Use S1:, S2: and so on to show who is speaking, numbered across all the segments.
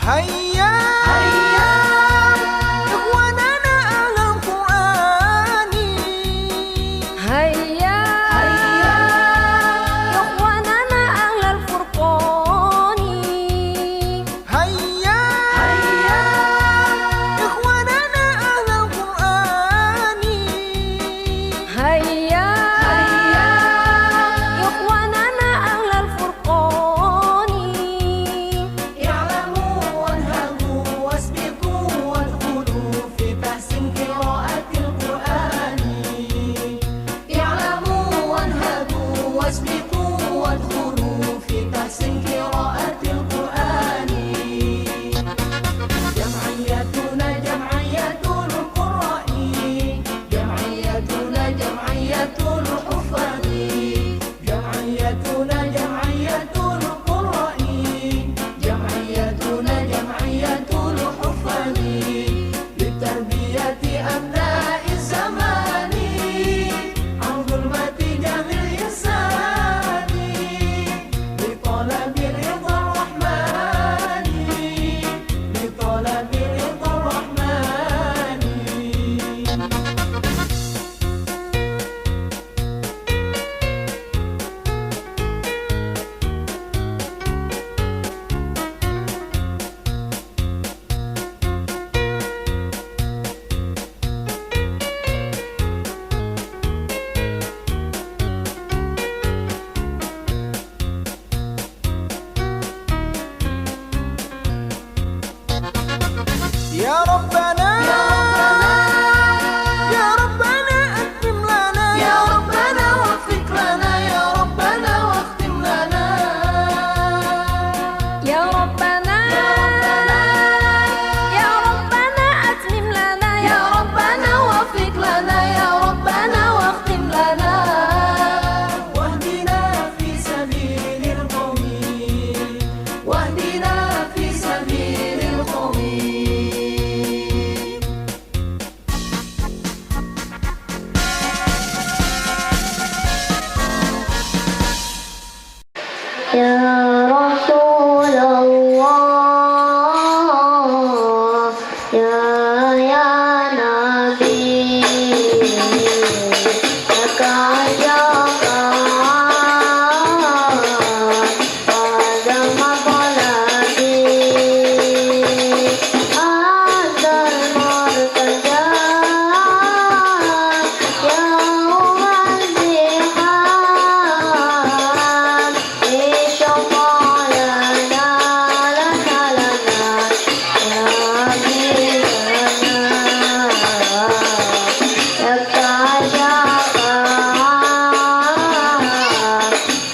S1: هيا هيا إخواننا أهل القرآن،
S2: هيا هيا إخواننا أهل الفرقان،
S1: هيا هيا إخواننا أهل القرآن،
S2: هيا هيا إخواننا أهل الفرقان.
S3: اعلموا وانهضوا واسبقوا وادخلوا في تحسين قراءة القرآن. اعلموا وانهضوا واسبقوا وادخلوا في تحسين قراءة القرآن. جمعيتنا جمعية القراء، جمعيتنا جمعية الحفاظ، جمعيتنا جمعية القراء، جمعيتنا جمعية الحفاظ، لتربية أبناء الزمان عن ظلمة جهل الإنسان، لطلب رضا الرحمن، لطلب رضا الرحمن.
S1: يا ربنا يا ربنا أتمم لنا،
S3: يا ربنا وفق لنا، يا ربنا واختم لنا.
S2: يا ربنا يا ربنا أتمم لنا،
S3: يا ربنا وفق لنا، يا ربنا واختم لنا. واهدنا في سبيل القوم، واهدنا في سبيل القوم.
S4: يا رسول الله يا نبي لك عجبا قدم طلبي أنت المرتجى يوم الزحام اشفع لنا لنا لنا يا حبيبنا لك عجبا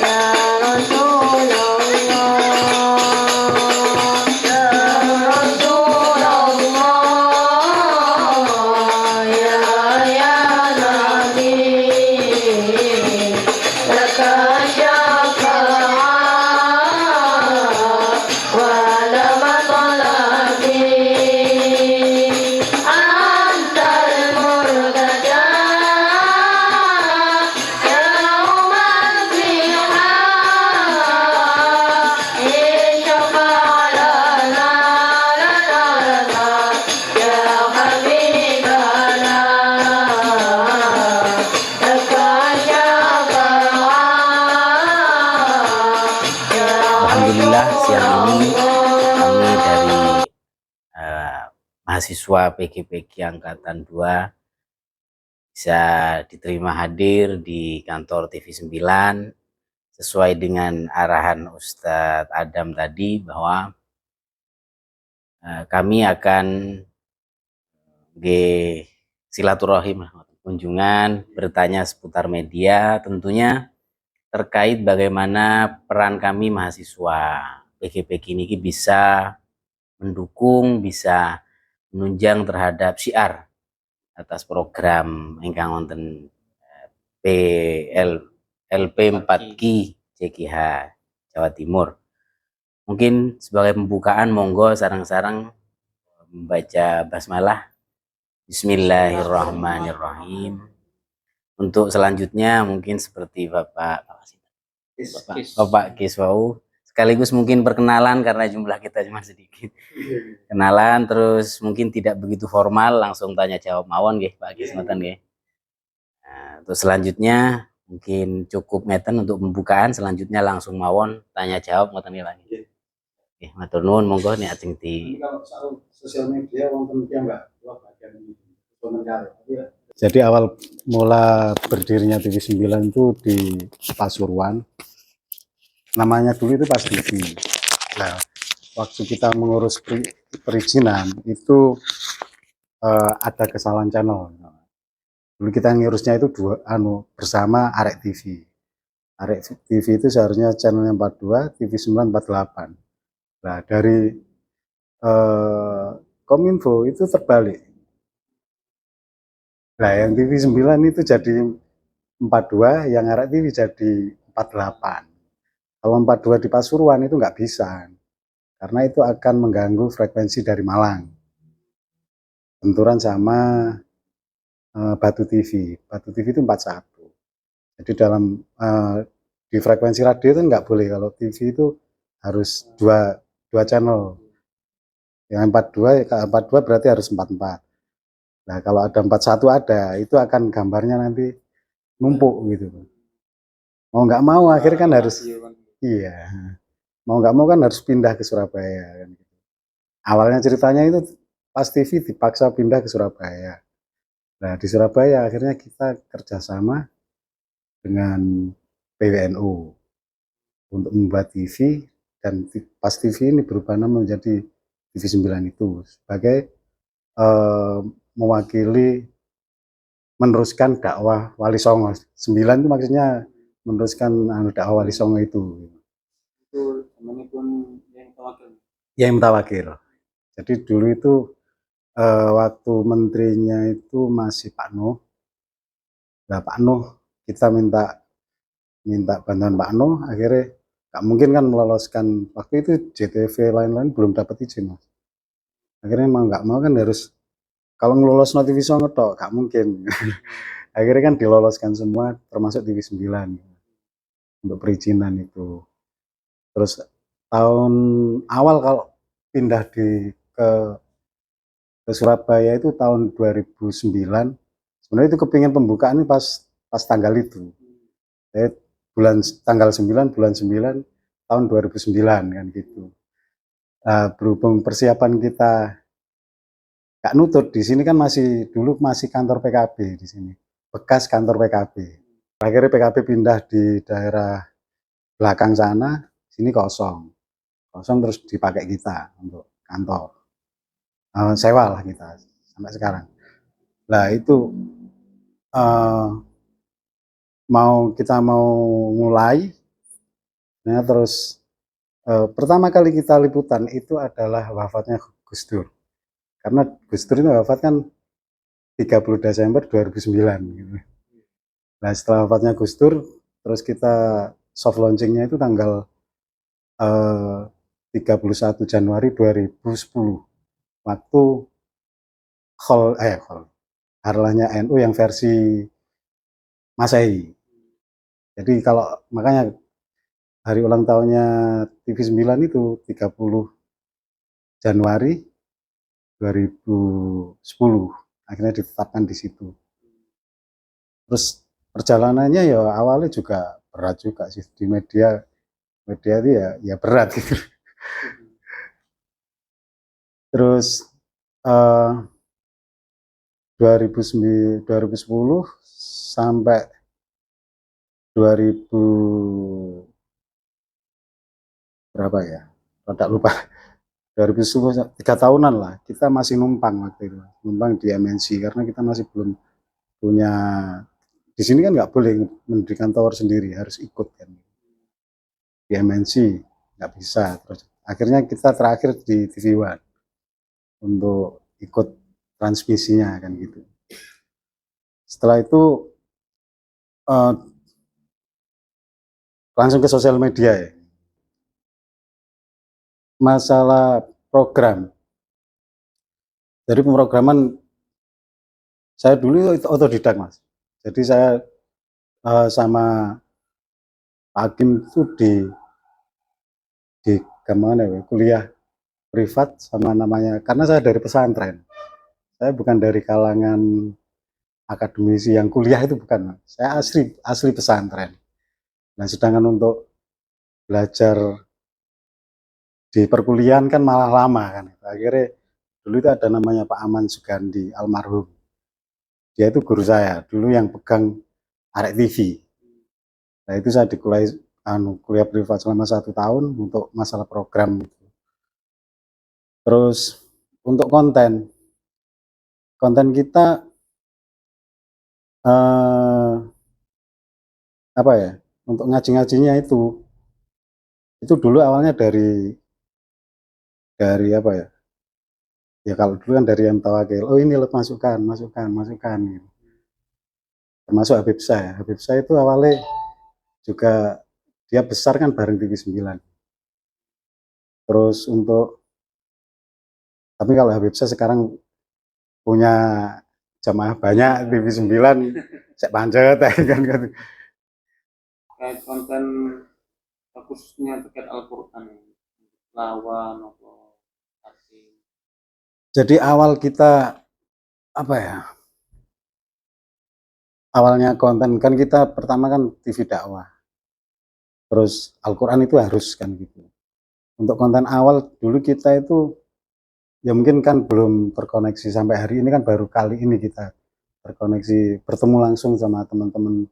S4: يا رسول الله يا رسول الله يا نبي لك شفاعة ولم طلبي أنت المرتجى يوم الزحام اشفع لنا لنا لنا يا حبيبنا لك
S5: Alhamdulillah siang ini kami dari mahasiswa PGPG Angkatan 2 bisa diterima hadir di kantor TV 9 sesuai dengan arahan Ustadz Adam tadi bahwa kami akan silaturahim kunjungan bertanya seputar media, tentunya terkait bagaimana peran kami mahasiswa PGPG ini bisa mendukung, bisa menunjang terhadap syiar atas program ingkang wonten LP 4Q CGH Jawa Timur. Mungkin sebagai pembukaan monggo sarang-sarang membaca basmalah. Bismillahirrahmanirrahim. Untuk selanjutnya mungkin seperti Bapak Kiswau sekaligus mungkin perkenalan karena jumlah kita cuma sedikit. Kenalan terus mungkin tidak begitu formal, langsung tanya jawab mawon nggih Pak Agis ngoten nggih. Nah, terus selanjutnya mungkin cukup ngeten untuk pembukaan, selanjutnya langsung mawon tanya jawab ngoten nggih Pak. Nggih, matur nuwun monggo nek ajeng di
S6: Kalau soal sosial media wonten tiyang Mbak, wah bagian komentar. Jadi awal mula berdirinya TV9 itu di Pasuruan. Namanya dulu itu Pas TV. Nah, waktu kita mengurus perizinan itu ada kesalahan channel. Dulu kita ngurusnya itu bersama Arek TV. Arek TV itu seharusnya channelnya 42, TV9 48. Nah, dari Kominfo itu terbalik. Nah, yang TV9 itu jadi 42, yang Arek TV jadi 48. Kalau 42 di Pasuruan itu nggak bisa, karena itu akan mengganggu frekuensi dari Malang. Benturan sama Batu TV. Batu TV itu 41. Jadi dalam di frekuensi radio itu nggak boleh, kalau TV itu harus dua channel. Yang 42 berarti harus 44. Nah, kalau ada 41 itu akan gambarnya nanti numpuk gitu. Mau nggak mau akhirnya kan harus, iya, mau nggak mau kan harus pindah ke Surabaya. Kan. Awalnya ceritanya itu Pas TV dipaksa pindah ke Surabaya. Nah, di Surabaya akhirnya kita kerjasama dengan PWNU untuk membuat TV, dan Pas TV ini berubah nama menjadi TV9 itu sebagai mewakili meneruskan dakwah Wali Songo. 9 itu maksudnya meneruskan dakwah Wali Songo itu. Itu temanipun yang mutawakil. Jadi dulu itu waktu menterinya itu masih Pak Nuh. Nah, Pak Nuh kita minta bantuan Pak Nuh, akhirnya nggak mungkin kan meloloskan, waktu itu JTV lain-lain belum dapat izin, Mas. Akhirnya mau nggak mau kan harus, kalau ngelolos TV Songo tok nggak mungkin. Akhirnya kan diloloskan semua termasuk TV9 untuk perizinan itu. Terus tahun awal kalau pindah ke Surabaya itu tahun 2009. Sebenarnya itu kepingin pembukaan ini pas tanggal itu. Tanggal 9 bulan 9 tahun 2009 kan gitu. Berhubung persiapan kita gak nutut, di sini kan dulu masih kantor PKB di sini, bekas kantor PKB. Akhirnya PKB pindah di daerah belakang sana, sini kosong terus dipakai kita untuk kantor. Sewa lah kita sampai sekarang. Nah itu kita mau mulai, nah terus pertama kali kita liputan itu adalah wafatnya Gus Dur. Karena Gus Dur itu wafat kan 30 Desember 2009 gitu. Nah setelah wafatnya Gus Dur, terus kita soft launchingnya itu tanggal 31 Januari 2010. Waktu harlahnya NU yang versi Masehi. Jadi kalau makanya hari ulang tahunnya TV9 itu 30 Januari 2010, akhirnya ditetapkan di situ. Terus perjalanannya ya awalnya juga berat juga sih, di media itu ya berat gitu. Terus 2010 sampai 2000 berapa ya? Tidak lupa. 2010 3 tahunan lah, kita masih numpang waktu itu, numpang di MNC karena kita masih belum punya, di sini kan nggak boleh mendirikan tower sendiri, harus ikut kan di MNC, nggak bisa. Terus akhirnya kita terakhir di TV One untuk ikut transmisinya kan gitu. Setelah itu langsung ke sosial media ya. Masalah program, dari pemrograman saya dulu itu otodidak Mas. Jadi saya sama Pak Hakim itu di kemana ya, kuliah privat sama namanya, karena saya dari pesantren, saya bukan dari kalangan akademisi yang kuliah itu, bukan, saya asli asli pesantren. Nah sedangkan untuk belajar di perkuliahan kan malah lama kan, akhirnya dulu itu ada namanya Pak Aman Sugandi almarhum, dia itu guru saya dulu yang pegang Arek TV. Nah itu saya kuliah privat selama 1 tahun untuk masalah program. Terus untuk konten kita apa ya, untuk ngaji-ngajinya itu dulu awalnya dari apa ya, ya kalau dulu kan dari yang tawakil, oh ini loh masukan gitu. Termasuk Habib saya itu awalnya juga dia besar kan bareng TV 9. Terus tapi kalau Habib saya sekarang punya jamaah banyak, TV 9 saya panjat kan.
S7: Kayak konten khususnya terkait Al-Quran, lawan atau arti.
S6: Jadi awal kita apa ya, awalnya konten kan kita pertama kan TV dakwah, terus Al-Quran itu harus kan gitu. Untuk konten awal dulu kita itu ya mungkin kan belum terkoneksi sampai hari ini, kan baru kali ini kita terkoneksi bertemu langsung sama teman-teman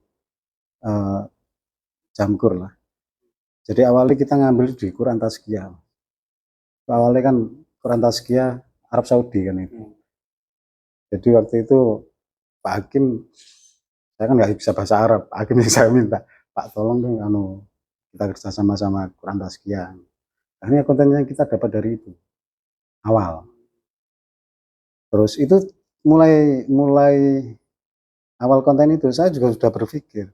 S6: Jamkur lah. Jadi awalnya kita ngambil di Quran Tazkiyah. Awalnya kan Quran Tazkiyah Arab Saudi kan itu. Jadi waktu itu Pak Hakim, saya kan nggak bisa bahasa Arab, Pak Hakim yang saya minta, Pak tolong dong kita kerja sama Quran Tazkiyah. Akhirnya kontennya kita dapat dari itu awal. Terus itu mulai awal konten itu saya juga sudah berpikir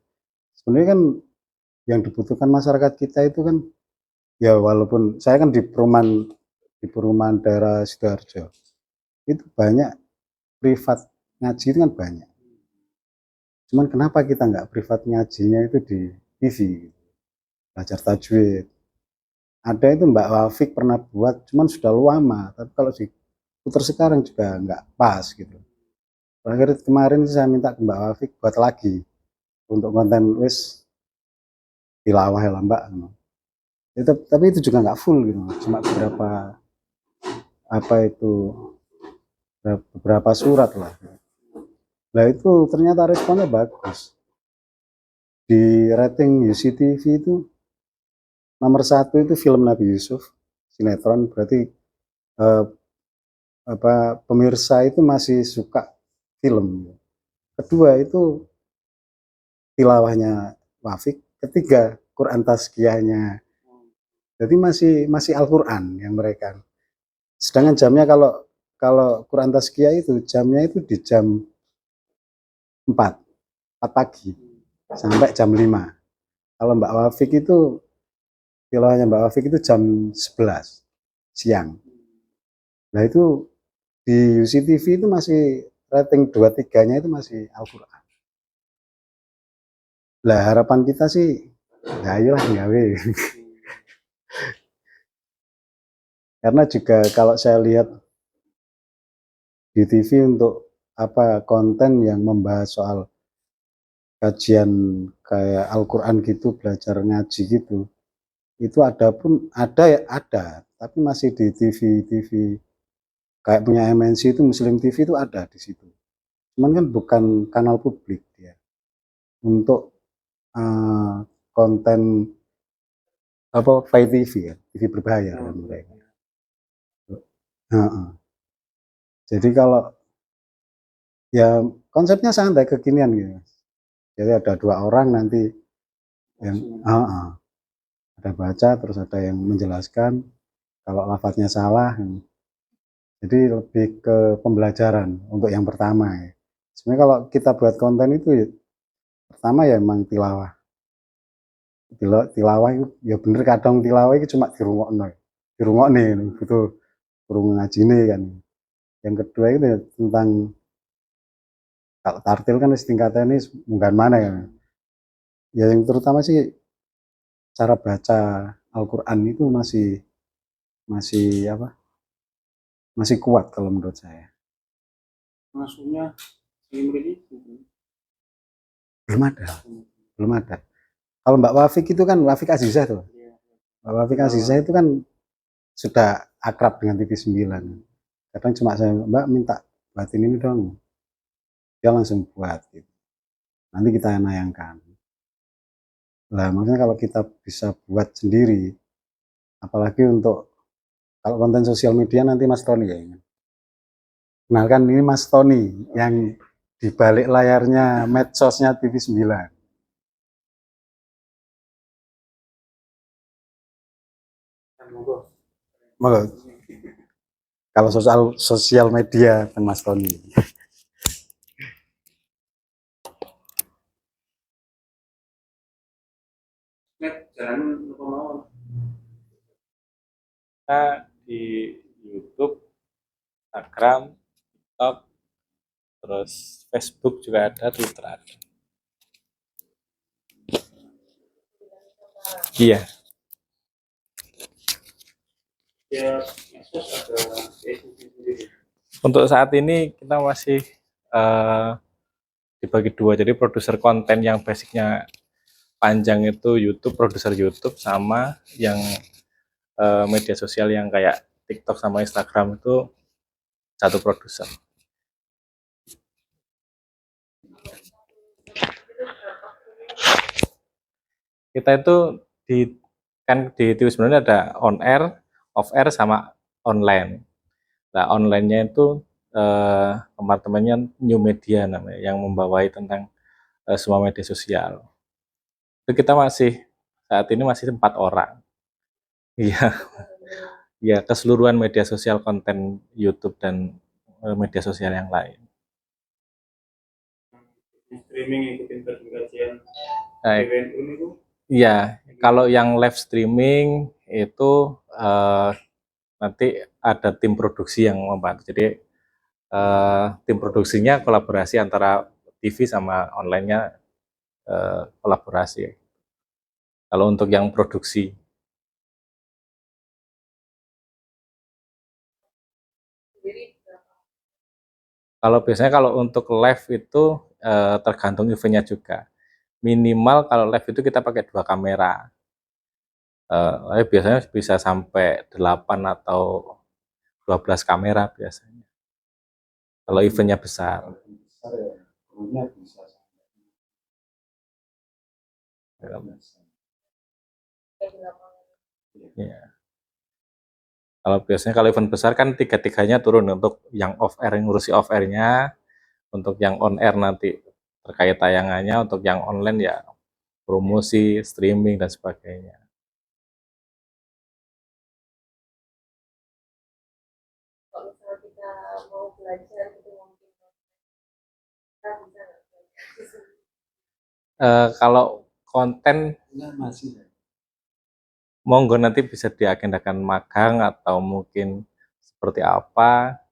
S6: sebenarnya kan yang dibutuhkan masyarakat kita itu kan ya, walaupun saya kan di perumahan daerah Sidoarjo itu banyak privat ngaji, itu kan banyak. Cuman kenapa kita nggak privat ngajinya itu di TV, belajar tajwid. Ada itu Mbak Wafik pernah buat, cuman sudah lama, tapi kalau diputar sekarang juga nggak pas gitu. Terakhir kemarin saya minta ke Mbak Wafik buat lagi untuk konten wis tilawah ya Mbak. Tapi itu juga nggak full gitu, cuma beberapa surat lah. Nah itu ternyata responnya bagus. Di rating UCTV itu nomor 1 itu film Nabi Yusuf, sinetron, berarti pemirsa itu masih suka film. Kedua itu tilawahnya Wafik, ketiga Quran Tazkiyahnya. Jadi masih Al-Quran yang mereka. Sedangkan jamnya kalau Quran Tazkiyah itu jamnya itu di jam 4 pagi sampai jam 5. Kalau Mbak Wafik itu tilawahnya Mbak Wafik itu jam 11 siang. Nah itu di UCTV itu masih rating 2-3-nya itu masih Al-Quran. Lah harapan kita sih ya ayolah gawe. Karena juga kalau saya lihat di TV untuk konten yang membahas soal kajian kayak Al-Quran gitu, belajar ngaji gitu, itu ada, tapi masih di TV kayak punya MNC itu, Muslim TV itu ada di situ. Cuman kan bukan kanal publik dia. Untuk konten Pay TV ya, TV berbayar kan mereka. Jadi kalau ya konsepnya santai kekinian gitu. Jadi ada 2 orang nanti yang ada baca, terus ada yang menjelaskan kalau lafadznya salah. Jadi lebih ke pembelajaran untuk yang pertama ya. Sebenarnya kalau kita buat konten itu ya, pertama ya emang tilawah itu ya bener, kadang tilawah itu cuma dirungokne butuh kurung ngajine kan. Yang kedua itu ya tentang kalau tartil kan tingkatannya mungkin mana ya. Ya yang terutama sih cara baca Al-Quran itu masih apa? Masih kuat kalau menurut saya.
S7: Maksudnya ini
S6: Belum ada. Kalau Mbak Wafik itu kan Wafik Azizah tuh. Mbak Wafik Azizah itu kan sudah akrab dengan TV9. Kadang cuma saya, Mbak minta buatin ini dong. Dia langsung buat gitu. Nanti kita nayangkan. Lah maksudnya kalau kita bisa buat sendiri, apalagi untuk kalau konten sosial media nanti Mas Tony ya. Kenalkan ini Mas Tony yang di balik layarnya medsosnya TV9. Monggo. Kalau sosial media tentang Mas Tony.
S7: jalan apa mau?
S8: Kita di YouTube, Instagram, TikTok, terus Facebook juga ada, Twitter ada. Iya.
S7: Ya, medsos ada Facebook sendiri.
S8: Untuk saat ini kita masih dibagi dua. Jadi produser konten yang basicnya panjang itu YouTube, produser YouTube, sama yang media sosial yang kayak TikTok sama Instagram itu satu produser. Kita itu di TV sebenarnya ada on air, off air, sama online. Nah, online-nya itu teman-temannya New Media namanya, yang membawai tentang semua media sosial. Itu kita saat ini masih 4 orang. Iya. Ya, keseluruhan media sosial, konten YouTube dan media sosial yang lain.
S7: Streaming ikutin kajian
S8: Nah,
S7: event ini tuh.
S8: iya, kalau yang live streaming itu nanti ada tim produksi yang membantu. Jadi tim produksinya kolaborasi antara TV sama online-nya kolaborasi. Kalau untuk yang produksi, kalau biasanya kalau untuk live itu tergantung eventnya juga. Minimal kalau live itu kita pakai 2 kamera. Biasanya bisa sampai 8 atau 12 kamera biasanya. Kalau eventnya besar. Ya. Kalau biasanya kalau event besar kan 3-3-nya turun, untuk yang off air yang ngurusi off airnya, untuk yang on air nanti terkait tayangannya, untuk yang online ya promosi, streaming dan sebagainya.
S2: Kalau misalnya kita mau belajar gitu mungkin kita bisa
S8: Kalau konten monggo nanti bisa diagendakan magang atau mungkin seperti apa,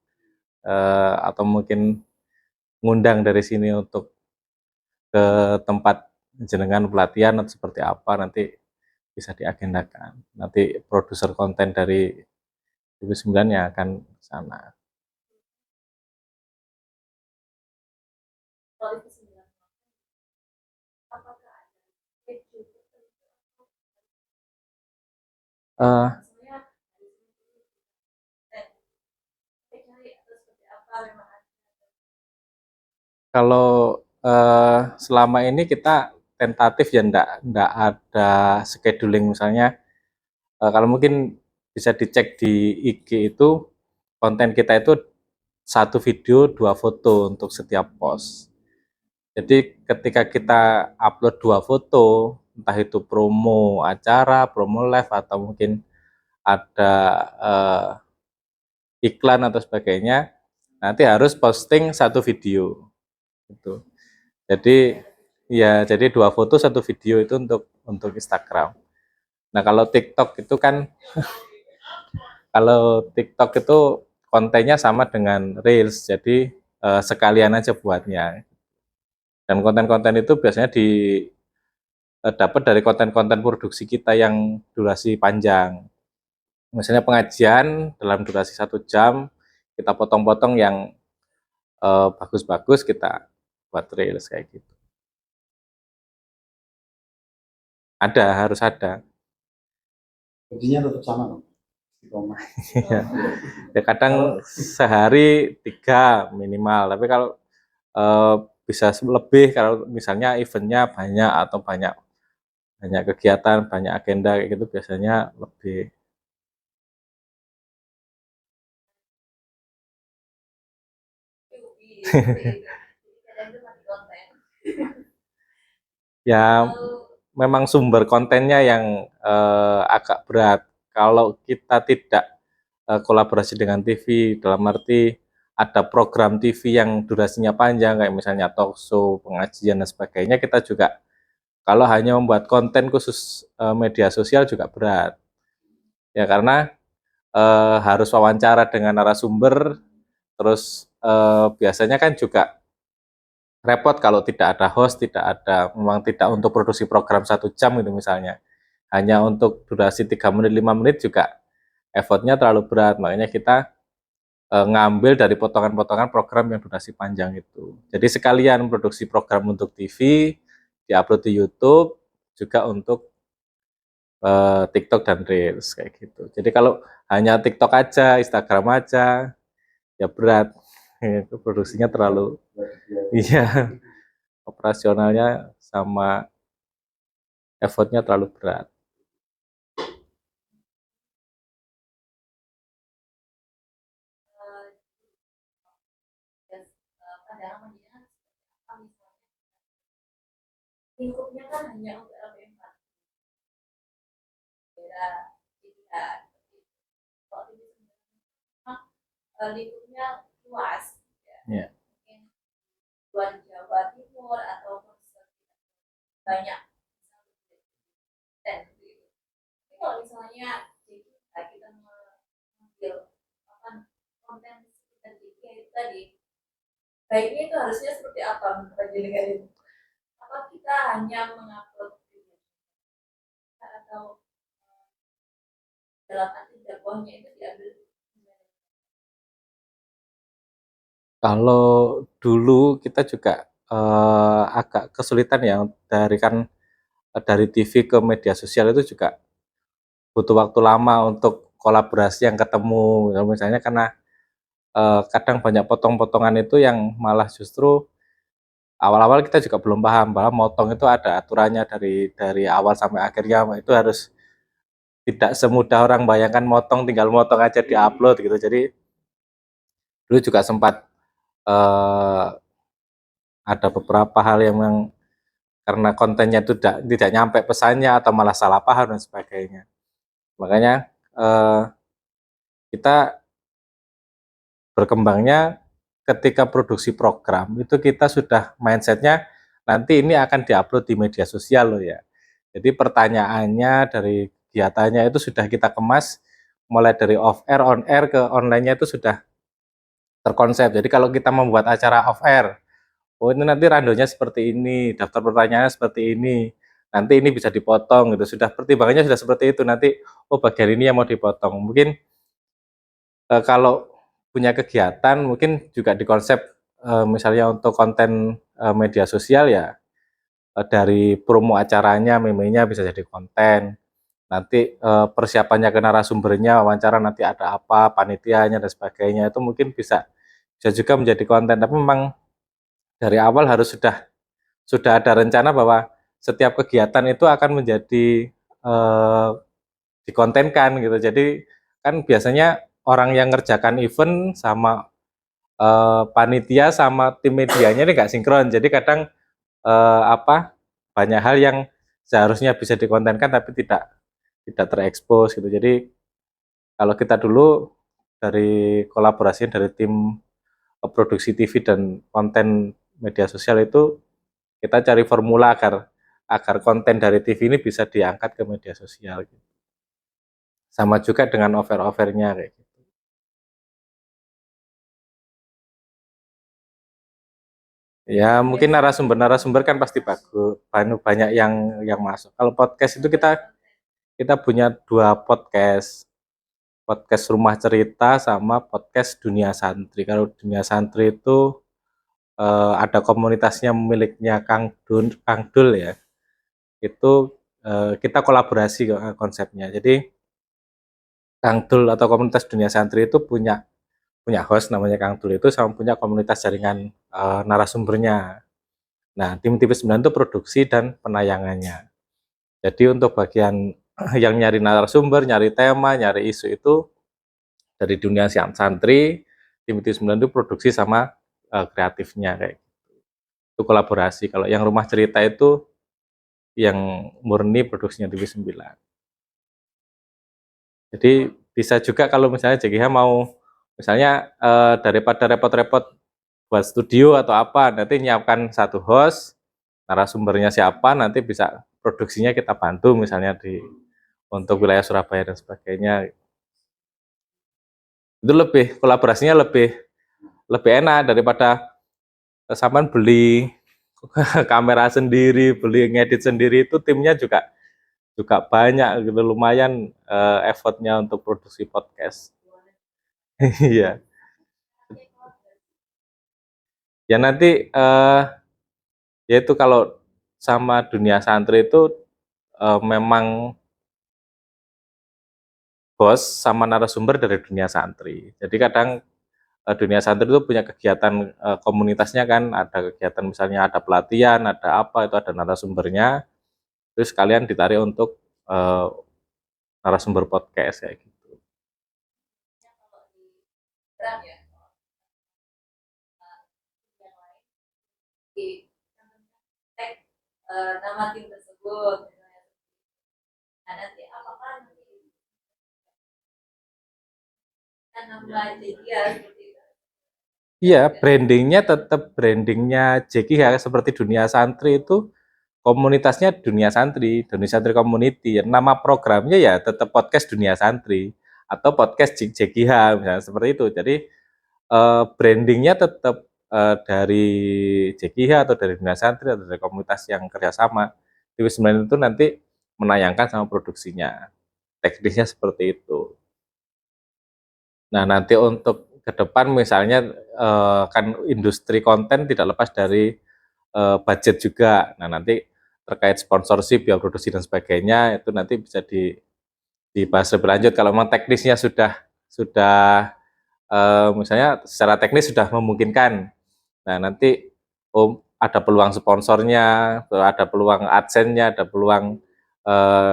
S8: atau mungkin ngundang dari sini untuk ke tempat jenengan pelatihan atau seperti apa, nanti bisa diagendakan. Nanti produser konten dari TV9 yang akan ke sana.
S2: kalau itu sembilan apakah ada schedule maksudnya cari atau seperti apa memang ada.
S8: Kalau selama ini kita tentatif ya, ndak ada scheduling. Misalnya kalau mungkin bisa dicek di IG itu, konten kita itu 1 video 2 foto untuk setiap post. Jadi ketika kita upload 2 foto, entah itu promo acara, promo live, atau mungkin ada iklan atau sebagainya, nanti harus posting 1 video. Gitu. Jadi 2 foto 1 video itu untuk Instagram. Nah, kalau TikTok itu kan kalau TikTok itu kontennya sama dengan Reels, jadi sekalian aja buatnya. Dan konten-konten itu biasanya dapat dari konten-konten produksi kita yang durasi panjang. Misalnya pengajian dalam durasi 1 jam, kita potong-potong yang bagus-bagus, kita buat reels kayak gitu. Harus ada.
S6: Kuncinya tetap sama dong. Istiqomah.
S8: Ya kadang sehari 3 minimal, tapi kalau bisa lebih kalau misalnya eventnya banyak atau banyak kegiatan, banyak agenda kayak gitu biasanya lebih.
S2: Kadang itu mati konten.
S8: Ya
S2: Lalu
S8: memang sumber kontennya yang agak berat. Kalau kita tidak kolaborasi dengan TV, dalam arti ada program TV yang durasinya panjang, kayak misalnya talk show, pengajian, dan sebagainya, kita juga kalau hanya membuat konten khusus media sosial juga berat. Ya karena harus wawancara dengan narasumber, terus biasanya kan juga repot kalau tidak ada host, memang tidak untuk produksi program 1 jam gitu misalnya. Hanya untuk durasi 3 menit, 5 menit juga effortnya terlalu berat. Makanya kita ngambil dari potongan-potongan program yang durasi panjang itu. Jadi sekalian produksi program untuk TV, diupload di YouTube, juga untuk TikTok dan Reels kayak gitu. Jadi kalau hanya TikTok aja, Instagram aja, ya berat. Itu produksinya terlalu, iya, operasionalnya sama effortnya terlalu berat.
S2: pandangan melihat apa misalnya lingkupnya kan hanya untuk LP4 beda tidak kalau ini sebenarnya lingkupnya luas ya.
S8: Ya.
S2: Mungkin luar Jawa Timur atau banyak dan begitu. Tapi kalau misalnya kita mengambil konten dan itu tadi baiknya itu harusnya seperti apa menurut Panjenengan itu? Apa kita hanya mengupload video atau dalam arti dakwahnya itu diambil?
S8: Kalau dulu kita juga agak kesulitan ya dari TV ke media sosial itu juga butuh waktu lama untuk kolaborasi yang ketemu. Misalnya karena kadang banyak potong-potongan itu yang malah justru awal-awal kita juga belum paham bahwa motong itu ada aturannya dari awal sampai akhirnya. Itu harus tidak semudah orang bayangkan motong tinggal motong aja diupload gitu. Jadi dulu juga sempat ada beberapa hal yang karena kontennya itu tidak nyampe pesannya atau malah salah paham dan sebagainya. Makanya kita berkembangnya ketika produksi program itu kita sudah mindsetnya nanti ini akan diupload di media sosial loh ya. Jadi pertanyaannya dari kegiatannya itu sudah kita kemas mulai dari off air, on air ke online-nya itu sudah terkonsep. Jadi kalau kita membuat acara off air, oh ini nanti randonya seperti ini, daftar pertanyaannya seperti ini, nanti ini bisa dipotong gitu. Sudah pertimbangannya sudah seperti itu. Nanti oh bagian ini yang mau dipotong. Mungkin kalau punya kegiatan mungkin juga dikonsep misalnya untuk konten media sosial ya dari promo acaranya, meme-nya bisa jadi konten. Nanti persiapannya ke narasumbernya, wawancara nanti ada apa, panitianya dan sebagainya itu mungkin bisa juga menjadi konten. Tapi memang dari awal harus sudah ada rencana bahwa setiap kegiatan itu akan menjadi dikontenkan gitu. Jadi kan biasanya orang yang ngerjakan event sama panitia sama tim medianya ini nggak sinkron. Jadi kadang banyak hal yang seharusnya bisa dikontenkan tapi tidak terekspos gitu. Jadi kalau kita dulu dari kolaborasi dari tim produksi TV dan konten media sosial itu kita cari formula agar konten dari TV ini bisa diangkat ke media sosial. Sama juga dengan offer-offernya kayak gitu. Ya mungkin narasumber kan pasti bagus, banyak yang masuk. Kalau podcast itu kita punya 2 podcast, podcast Rumah Cerita sama podcast Dunia Santri. Kalau Dunia Santri itu ada komunitasnya miliknya Kang Dul ya. Itu kita kolaborasi konsepnya. Jadi Kang Dul atau komunitas Dunia Santri itu punya host namanya Kang Dul itu sama punya komunitas jaringan narasumbernya. Nah, tim TV9 itu produksi dan penayangannya. Jadi untuk bagian yang nyari narasumber, nyari tema, nyari isu itu dari dunia santri, tim TV9 itu produksi sama kreatifnya kayak gitu. Itu kolaborasi. Kalau yang Rumah Cerita itu yang murni produksinya TV9. Jadi bisa juga kalau misalnya JGH mau misalnya daripada repot-repot buat studio atau apa, nanti nyiapkan satu host, narasumbernya siapa, nanti bisa produksinya kita bantu misalnya untuk wilayah Surabaya dan sebagainya. Itu lebih kolaborasinya lebih enak daripada sampean beli kamera sendiri, beli ngedit sendiri, itu timnya juga banyak gitu, lumayan effortnya untuk produksi podcast. Iya. Ya nanti yaitu kalau sama Dunia Santri itu memang bos sama narasumber dari Dunia Santri. Jadi kadang Dunia Santri itu punya kegiatan komunitasnya kan, ada kegiatan misalnya ada pelatihan, ada apa, itu ada narasumbernya, terus kalian ditarik untuk narasumber podcast kayak gitu.
S2: Kalau di Instagram ya, yang lain di tag nama tim tersebut misalnya. Nah, nanti apakah nanti kan nambah jadi ya seperti itu.
S8: Iya, brandingnya Jeki ya, seperti Dunia Santri itu komunitasnya Dunia Santri Community. Nama programnya ya tetap podcast Dunia Santri atau podcast JKH misalnya seperti itu. Jadi brandingnya tetap dari JKH atau dari Dunia Santri atau dari komunitas yang kerjasama. TV9 itu nanti menayangkan sama produksinya. Teknisnya seperti itu. Nah, nanti untuk ke depan misalnya kan industri konten tidak lepas dari budget juga. Nah, nanti terkait sponsorship, biaya produksi dan sebagainya itu nanti bisa dibahas lebih lanjut kalau memang teknisnya sudah misalnya secara teknis sudah memungkinkan. Nah, nanti ada peluang sponsornya, ada peluang adsense-nya, ada peluang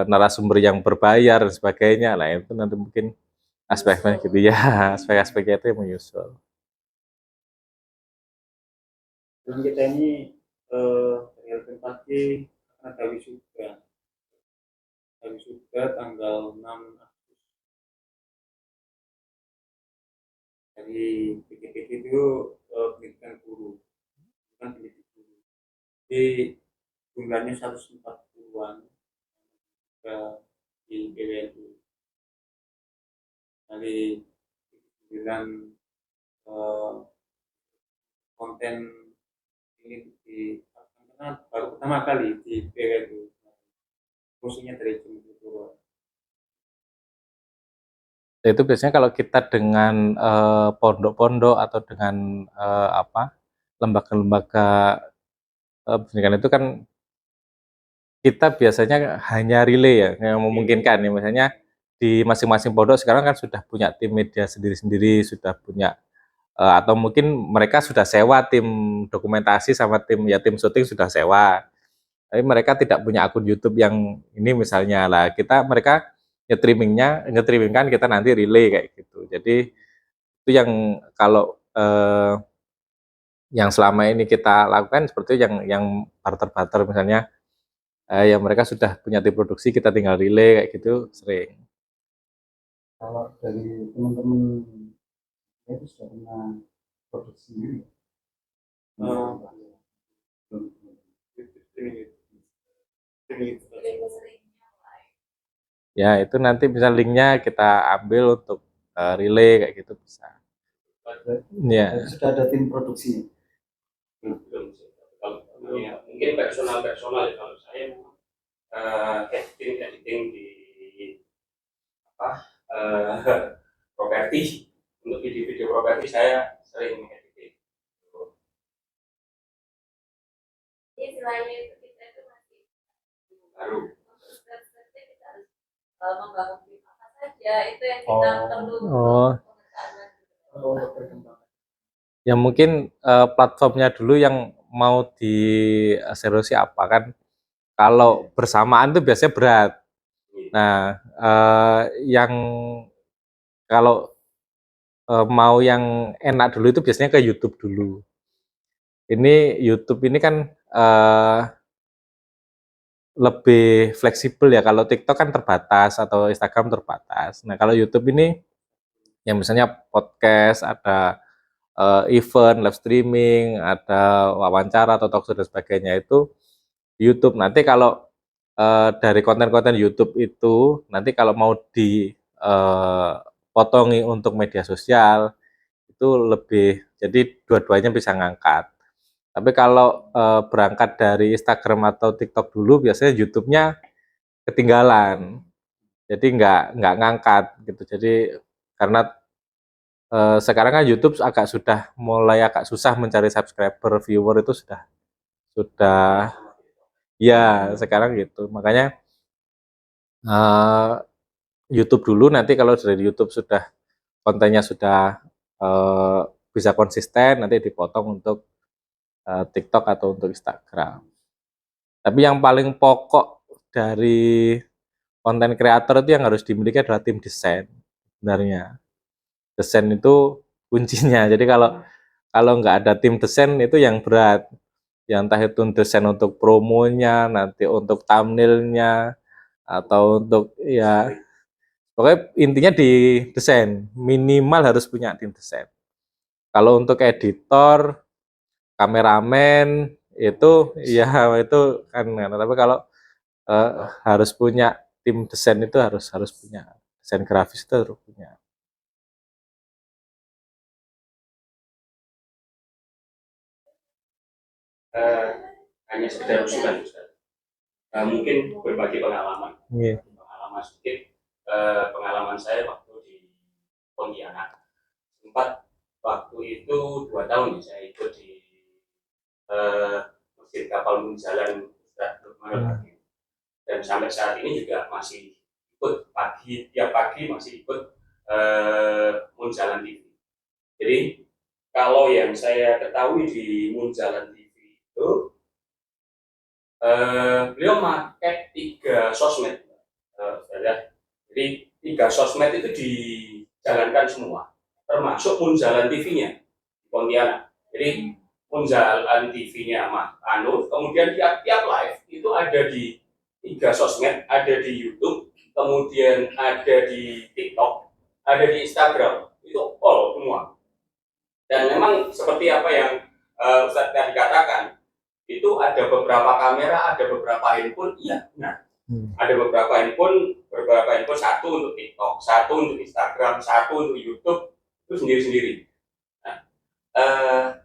S8: narasumber yang berbayar dan sebagainya. Nah, itu nanti mungkin aspek-aspek gitu ya, aspek-aspeknya itu yang menyusul.
S7: Dan kita ini dari LPMPG ada wisuda tanggal 6 Agustus. Dari PKPD itu pendidikan guru, bukan pendidik guru. Jadi jumlahnya 140-an di PWNU. Dari 9 konten ini karena baru pertama kali di PWNU, musuhnya dari Jumbo.
S8: Itu biasanya kalau kita dengan pondok-pondok atau dengan lembaga-lembaga pendidikan itu kan kita biasanya hanya relay ya yang memungkinkan ya, misalnya di masing-masing pondok sekarang kan sudah punya tim media sendiri-sendiri, sudah punya atau mungkin mereka sudah sewa tim dokumentasi sama tim syuting sudah sewa. Tapi mereka tidak punya akun YouTube yang ini misalnya lah, mereka nge-streamingkan kita nanti relay kayak gitu. Jadi itu yang kalau yang selama ini kita lakukan seperti yang barter-barter misalnya yang mereka sudah punya tim produksi, kita tinggal relay kayak gitu sering.
S6: Kalau dari teman-teman itu sudah pernah produksi ini?
S8: Ya itu nanti bisa linknya kita ambil untuk relay kayak gitu bisa. Ya.
S6: Sudah ada tim produksinya?
S7: Ya, mungkin personal ya kalau saya editing di apa properti untuk video-video properti saya sering editing.
S2: Jadi selain itu kita itu masih
S7: Baru
S2: untuk step-stepnya kita harus membangun tim apa saja itu yang kita perlu
S8: Oh.
S2: pengetahuan.
S8: Ya mungkin platformnya dulu yang mau diseriusi apa kan. Kalau bersamaan itu biasanya berat. Nah, yang kalau mau yang enak dulu itu biasanya ke YouTube dulu. Ini YouTube ini kan lebih fleksibel ya. Kalau TikTok kan terbatas atau Instagram terbatas. Nah, kalau YouTube ini yang misalnya podcast, ada event, live streaming, ada wawancara atau talkshow dan sebagainya itu YouTube. Nanti kalau dari konten-konten YouTube itu nanti kalau mau dipotongi untuk media sosial itu lebih, jadi dua-duanya bisa ngangkat. Tapi kalau berangkat dari Instagram atau TikTok dulu biasanya YouTube-nya ketinggalan, jadi nggak ngangkat gitu. Jadi karena sekarang kan YouTube sudah mulai agak susah mencari subscriber, viewer itu sudah ya sekarang gitu. Makanya YouTube dulu, nanti kalau dari YouTube sudah kontennya sudah bisa konsisten, nanti dipotong untuk TikTok atau untuk Instagram. Tapi yang paling pokok dari konten kreator itu yang harus dimiliki adalah tim desain sebenarnya. Desain itu kuncinya. Jadi kalau nggak ada tim desain itu yang berat. Yang entah itu desain untuk promonya, nanti untuk thumbnailnya, atau untuk ya pokoknya intinya di desain. Minimal harus punya tim desain. Kalau untuk editor, kameramen itu ya itu kan. Tapi kalau harus punya tim desain itu harus punya. Desain grafis itu harus punya.
S7: hanya sekedar usulan Ustaz. Mungkin berbagi pengalaman.
S8: Yeah.
S7: Pengalaman sedikit, pengalaman saya waktu di Pontianak. Sempat waktu itu 2 tahun ya saya ikut di Masjid Kapal Munjalan Ustaz Lukmanul Hakim. Dan sampai saat ini juga masih ikut tiap pagi masih ikut Munjalan TV. Jadi kalau yang saya ketahui di Munjalan TV itu beliau pakai 3 sosmed, jadi 3 sosmed itu dijalankan semua, termasuk Munjalan TV-nya di Pontianak. Jadi Munjalan TV-nya Mas Anu, kemudian tiap live itu ada di 3 sosmed, ada di YouTube, kemudian ada di TikTok, ada di Instagram, itu all semua. Dan memang seperti apa yang Ustaz tadi katakan, itu ada beberapa kamera, ada beberapa handphone, iya benar. Ada beberapa handphone, satu untuk TikTok, satu untuk Instagram, satu untuk YouTube, itu sendiri-sendiri. Nah,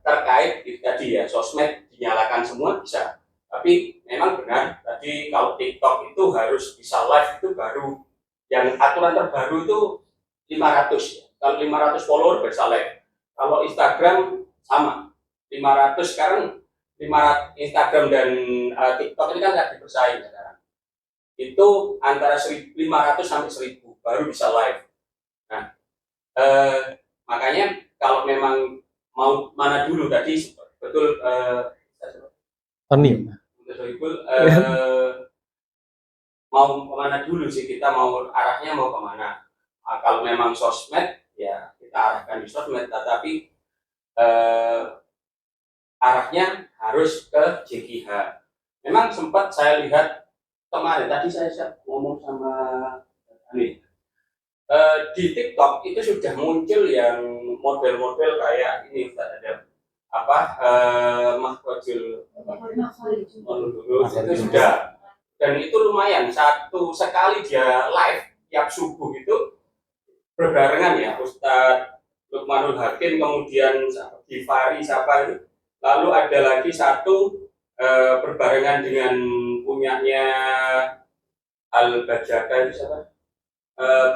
S7: terkait itu tadi ya, sosmed dinyalakan semua bisa. Tapi memang benar, tadi kalau TikTok itu harus bisa live itu baru, yang aturan terbaru itu 500 ya. Kalau 500 follower bisa live. Kalau Instagram sama 500 sekarang, 500 Instagram dan TikTok ini kan lagi bersaing sekarang. Itu antara 500 sampai 1000 baru bisa live. Nah, makanya kalau memang mau mana dulu tadi betul mau kemana dulu sih, kita mau arahnya mau kemana? Kalau memang sosmed ya kita arahkan di sosmed, tetapi arahnya harus ke JGH. Memang sempat saya lihat kemarin, tadi saya ngomong sama ini, di TikTok itu sudah muncul yang model-model kayak ini, ada apa Mahfadzul itu sudah, dan itu lumayan, sekali dia live tiap subuh itu berbarengan ya, Ustadz Lukmanul Hakim, kemudian Gifari siapa itu, lalu ada lagi satu berbarengan dengan punyanya Al-Bajaka itu siapa?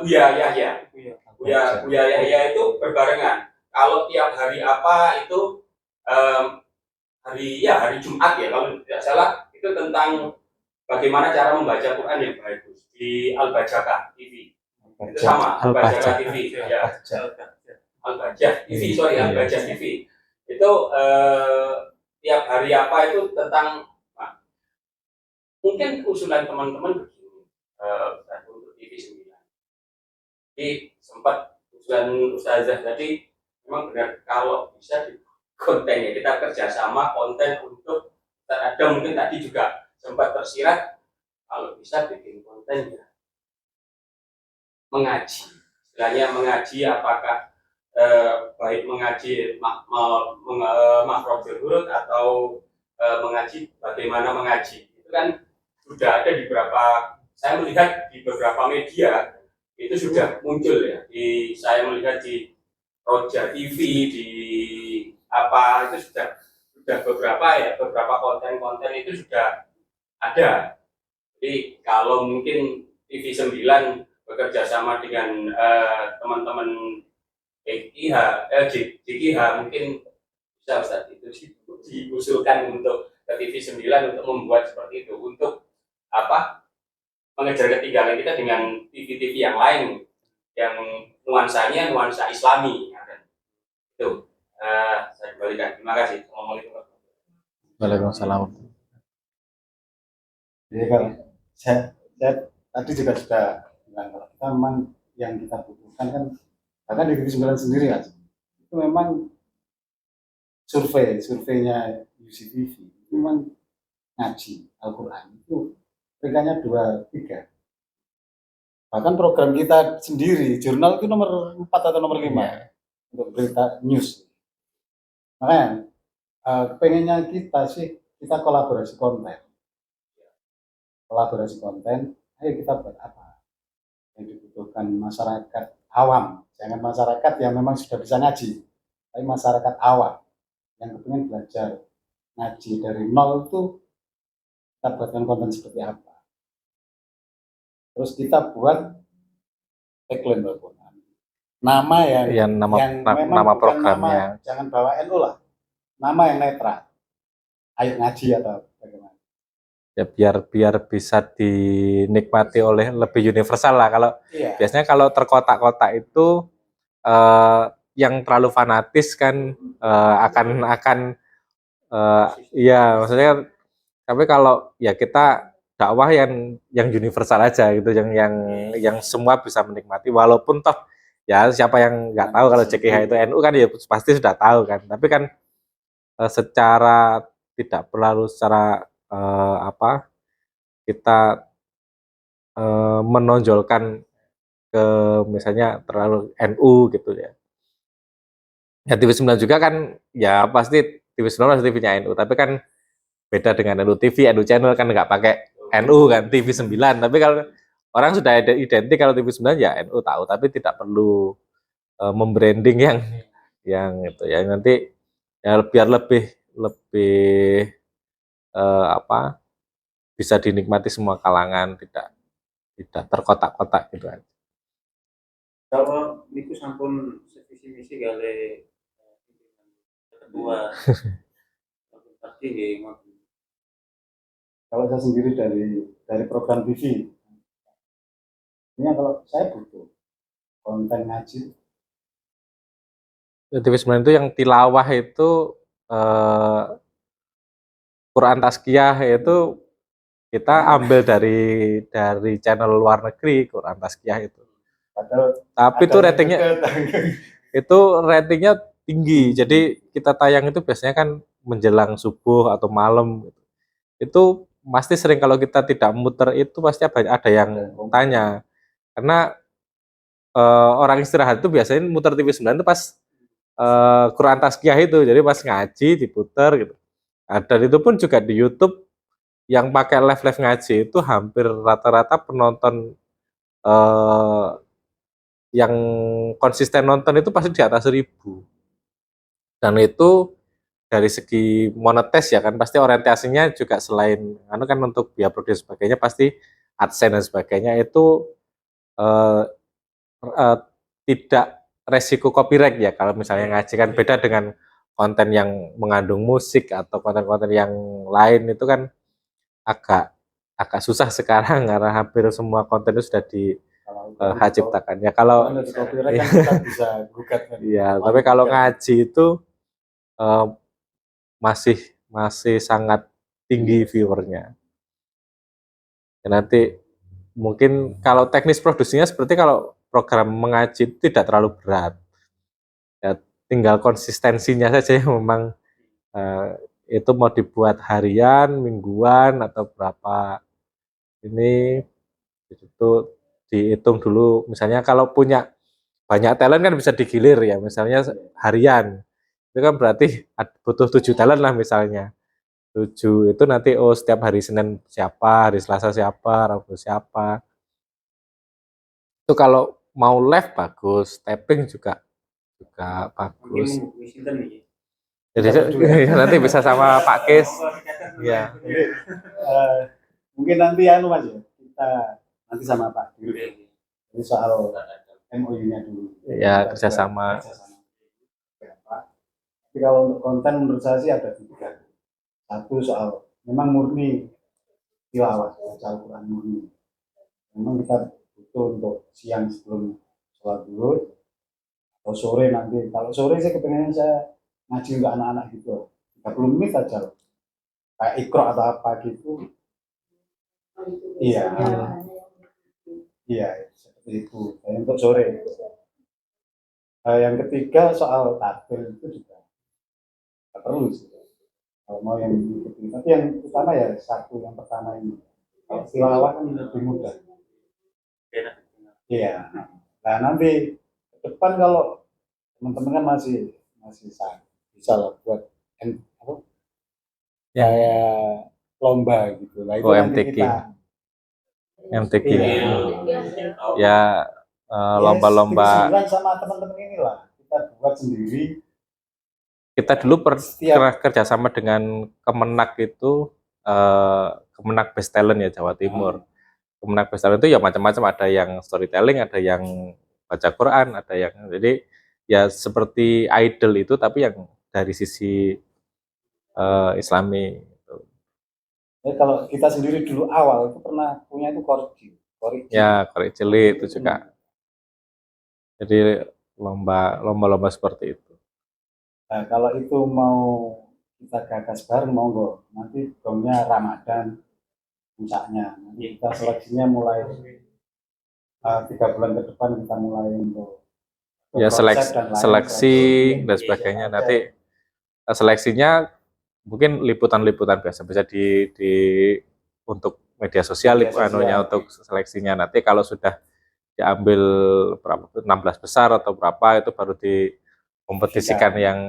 S7: Buya Yahya. Buya Yahya itu berbarengan. Kalau tiap hari apa itu hari Jumat ya kalau tidak salah itu tentang bagaimana cara membaca Quran yang bagus di Al-Bajaka TV. Itu sama Al-Bajaka TV ya. Al-Bajah TV, sorry Al-Bajah TV. Itu tiap hari apa itu tentang mungkin usulan teman-teman begini untuk TV 9. Jadi sempat usulan Ustazah tadi memang benar kalau bisa di konten ya kita kerjasama konten untuk ada mungkin tadi juga sempat tersirat kalau bisa bikin konten ya mengaji istilahnya mengaji apakah baik mengaji makhrajul huruf atau mengaji bagaimana mengaji itu kan sudah ada di beberapa saya melihat di beberapa media itu sudah muncul ya saya melihat di Roja TV di apa itu sudah beberapa konten-konten itu sudah ada. Jadi kalau mungkin TV 9 bekerja sama dengan teman-teman JKH mungkin bisa Ustaz itu diusulkan untuk ke TV 9 untuk membuat seperti itu untuk apa mengejar ketinggalan kita dengan TV-TV yang lain yang nuansanya nuansa Islami itu saya kembalikan. Terima kasih. Assalamualaikum warahmatullahi wabarakatuh.
S8: Waalaikumsalam.
S6: Jadi kalau saya tadi juga sudah bilang kalau kita memang yang kita butuhkan kan bahkan di TV 9 sendiri kan itu memang surveinya UCTV itu memang ngaji Al-Quran itu peringkatnya 2-3. Bahkan program kita sendiri jurnal itu nomor 4 atau nomor 5 untuk berita news. Makanya pengennya kita sih kita kolaborasi konten ayo kita buat apa yang dibutuhkan masyarakat awam, jangan masyarakat yang memang sudah bisa ngaji, tapi masyarakat awam yang kepingin belajar ngaji dari nol itu kita buatkan konten seperti apa. Terus kita buat tagline nama yang
S8: nama programnya
S6: jangan bawa NU lah, nama yang netral, ayo ngaji atau bagaimana
S8: ya biar bisa dinikmati oleh lebih universal lah. Kalau biasanya kalau terkotak-kotak itu yang terlalu fanatis kan akan ya maksudnya. Tapi kalau ya kita dakwah yang universal aja gitu, yang semua bisa menikmati walaupun toh ya siapa yang nggak tahu kalau JKH itu NU kan ya pasti sudah tahu kan. Tapi kan secara tidak perlu secara kita menonjolkan ke misalnya terlalu NU gitu ya. Ya TV 9 juga kan ya pasti TV 9 harus TV-nya NU, tapi kan beda dengan NU TV, NU channel kan nggak pakai NU kan TV 9. Tapi kalau orang sudah ada identik kalau TV 9 ya NU tahu, tapi tidak perlu membranding yang itu ya nanti ya biar lebih bisa dinikmati semua kalangan, tidak terkotak-kotak gitu aja.
S9: Kalau niku sampun sevisi misi kali kedua pasti nggih.
S6: Kalau saya sendiri dari program TV ini kalau saya butuh konten ngaji
S8: TV 9 itu yang tilawah itu Quran Tazkiyah itu kita ambil dari channel luar negeri Quran Tazkiyah itu. Tapi itu ratingnya tinggi. Jadi kita tayang itu biasanya kan menjelang subuh atau malam. Itu pasti sering kalau kita tidak muter itu pasti ada yang tanya. Karena orang istirahat itu biasanya muter TV 9 itu pas Quran Tazkiyah itu. Jadi pas ngaji diputer gitu. Dan itu pun juga di YouTube yang pakai live ngaji itu hampir rata-rata penonton yang konsisten nonton itu pasti di atas 1000. Dan itu dari segi monetis ya kan pasti orientasinya juga selain anu kan untuk biaya produksi sebagainya pasti AdSense dan sebagainya itu eh, eh, tidak resiko copyright ya kalau misalnya ngaji kan beda dengan konten yang mengandung musik atau konten-konten yang lain itu kan agak agak susah sekarang karena hampir semua konten itu sudah di hak ciptakan ya kalau
S6: Kalau dari copyright kan kita bisa gugat kan.
S8: ya tapi kalau ngaji itu eh, masih masih sangat tinggi viewernya. Ya, nanti mungkin kalau teknis produksinya seperti kalau program mengaji itu tidak terlalu berat. Ya, tinggal konsistensinya saja yang memang eh, itu mau dibuat harian, mingguan atau berapa ini itu dihitung dulu. Misalnya kalau punya banyak talent kan bisa digilir ya, misalnya harian. Itu kan berarti butuh 7 talent lah misalnya. 7 itu nanti setiap hari Senin siapa, hari Selasa siapa, Rabu siapa. Itu kalau mau live bagus, tapping juga bagus. Jadi nanti bisa sama Pak Kis. Ya.
S6: Mungkin nanti anu Mas ya, kita nanti sama Pak Dir. Ini soal MOU-nya dulu.
S8: Ya, kerjasama.
S6: Tapi kalau untuk konten menurut saya sih ada 3. Satu soal memang murni tilawah, baca Al-Quran murni. Memang kita butuh untuk siang sebelum sholat zuhur atau sore nanti. Kalau sore sih kepengennya saya ngaji untuk anak-anak gitu. 30 menit aja. Kayak Iqra atau apa gitu. Iya. Iya, seperti itu. Dan untuk sore. Yang ketiga soal takbir itu juga nggak perlu sih. Kalau mau yang ikuti, tapi yang utama ya satu yang pertama ini. Kalau tilawah kan lebih mudah. Iya. Nah nanti ke depan kalau teman-teman kan masih bisa lah buat apa? Ya lomba gitu. Nah itu nanti
S8: MTQ.
S6: kita
S8: MTQ.
S6: Iya.
S8: Ya lomba-lomba.
S6: Yes, sama teman-teman inilah kita buat sendiri.
S8: Kita dulu pernah
S6: Setiap-
S8: kerjasama dengan Kemenak itu Kemenak Best Talent ya Jawa Timur. Kemenak Best Talent itu ya macam-macam, ada yang storytelling, ada yang baca Quran, ada yang jadi ya seperti idol itu tapi yang dari sisi Islami.
S6: Ya, kalau kita sendiri dulu awal itu pernah punya itu korji.
S8: Ya korek cilik itu juga. Jadi lomba-lomba seperti itu.
S6: Nah, kalau itu mau kita gagas bareng monggo. Nanti gongnya Ramadan puncaknya. Nanti kita seleksinya mulai 3 bulan ke depan kita mulai untuk
S8: Ya
S6: konsep dan lain
S8: seleksi dan sebagainya. Nanti seleksinya mungkin liputan-liputan biasa bisa di untuk media sosial, anunya untuk seleksinya. Nanti kalau sudah diambil berapa 16 besar atau berapa itu baru dikompetisikan yang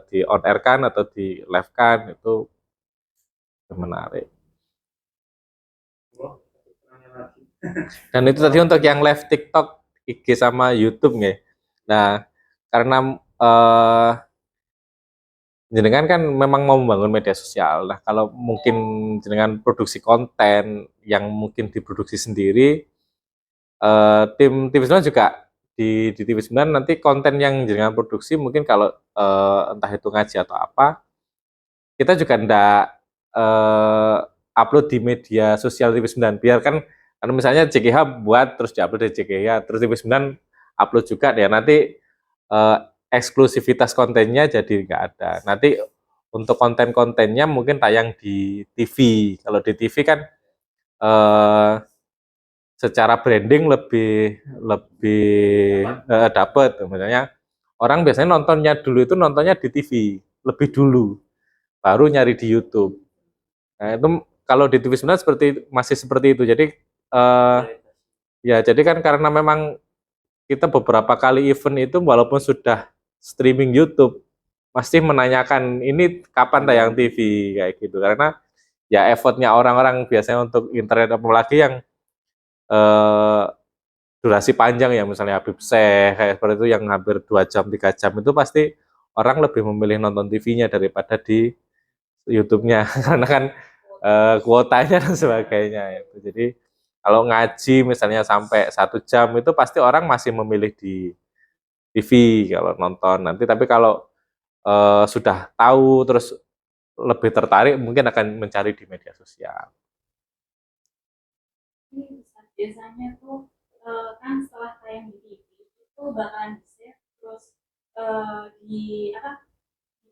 S8: di on air kan atau di live kan itu menarik. Dan itu tadi untuk yang live TikTok, IG sama YouTube nih. Nah, karena jenengan kan memang mau membangun media sosial. Nah, kalau mungkin jenengan produksi konten yang mungkin diproduksi sendiri, tim TV9 juga di TV9 nanti konten yang jenengan produksi mungkin kalau entah itu ngaji atau apa, kita juga ndak upload di media sosial TV9. Biarkan kalau misalnya JKH buat terus diupload di JKH, terus TV9 upload juga ya nanti eksklusivitas kontennya jadi nggak ada. Nanti untuk konten-kontennya mungkin tayang di TV. Kalau di TV kan secara branding lebih dapet. Misalnya orang biasanya nontonnya dulu itu nontonnya di TV lebih dulu, baru nyari di YouTube. Nah itu kalau di TV sebenarnya masih seperti itu. Jadi ya jadi kan karena memang kita beberapa kali event itu walaupun sudah streaming YouTube pasti menanyakan ini kapan tayang TV kayak gitu karena ya effortnya orang-orang biasanya untuk internet apalagi yang durasi panjang ya misalnya Habib Syekh kayak seperti itu yang hampir 2 jam 3 jam itu pasti orang lebih memilih nonton TV-nya daripada di YouTube-nya karena kan kuotanya dan sebagainya itu. Jadi kalau ngaji misalnya sampai 1 jam itu pasti orang masih memilih di TV kalau nonton nanti. Tapi kalau sudah tahu terus lebih tertarik mungkin akan mencari di media sosial.
S2: Ini biasanya tuh kan setelah tayang di TV itu bakalan di-share terus di apa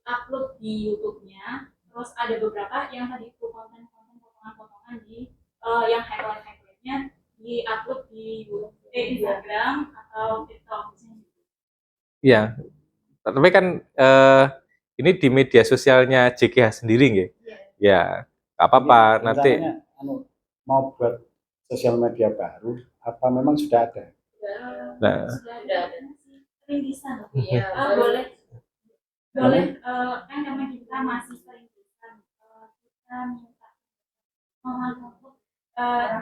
S2: upload di YouTube-nya, terus ada beberapa yang tadi itu konten-konten potongan-potongan di yang highlight-highlightnya di upload di Instagram atau TikTok.
S8: Iya, tapi kan ini di media sosialnya JKH sendiri nggih. Ya, nggak apa-apa nanti.
S6: Rencananya, mau buat sosial media baru, apa memang sudah ada?
S8: Nah,
S2: Sudah ada sih rintisan.
S4: Iya,
S2: Boleh kan karena kita masih perintisan, kita minta mohon untuk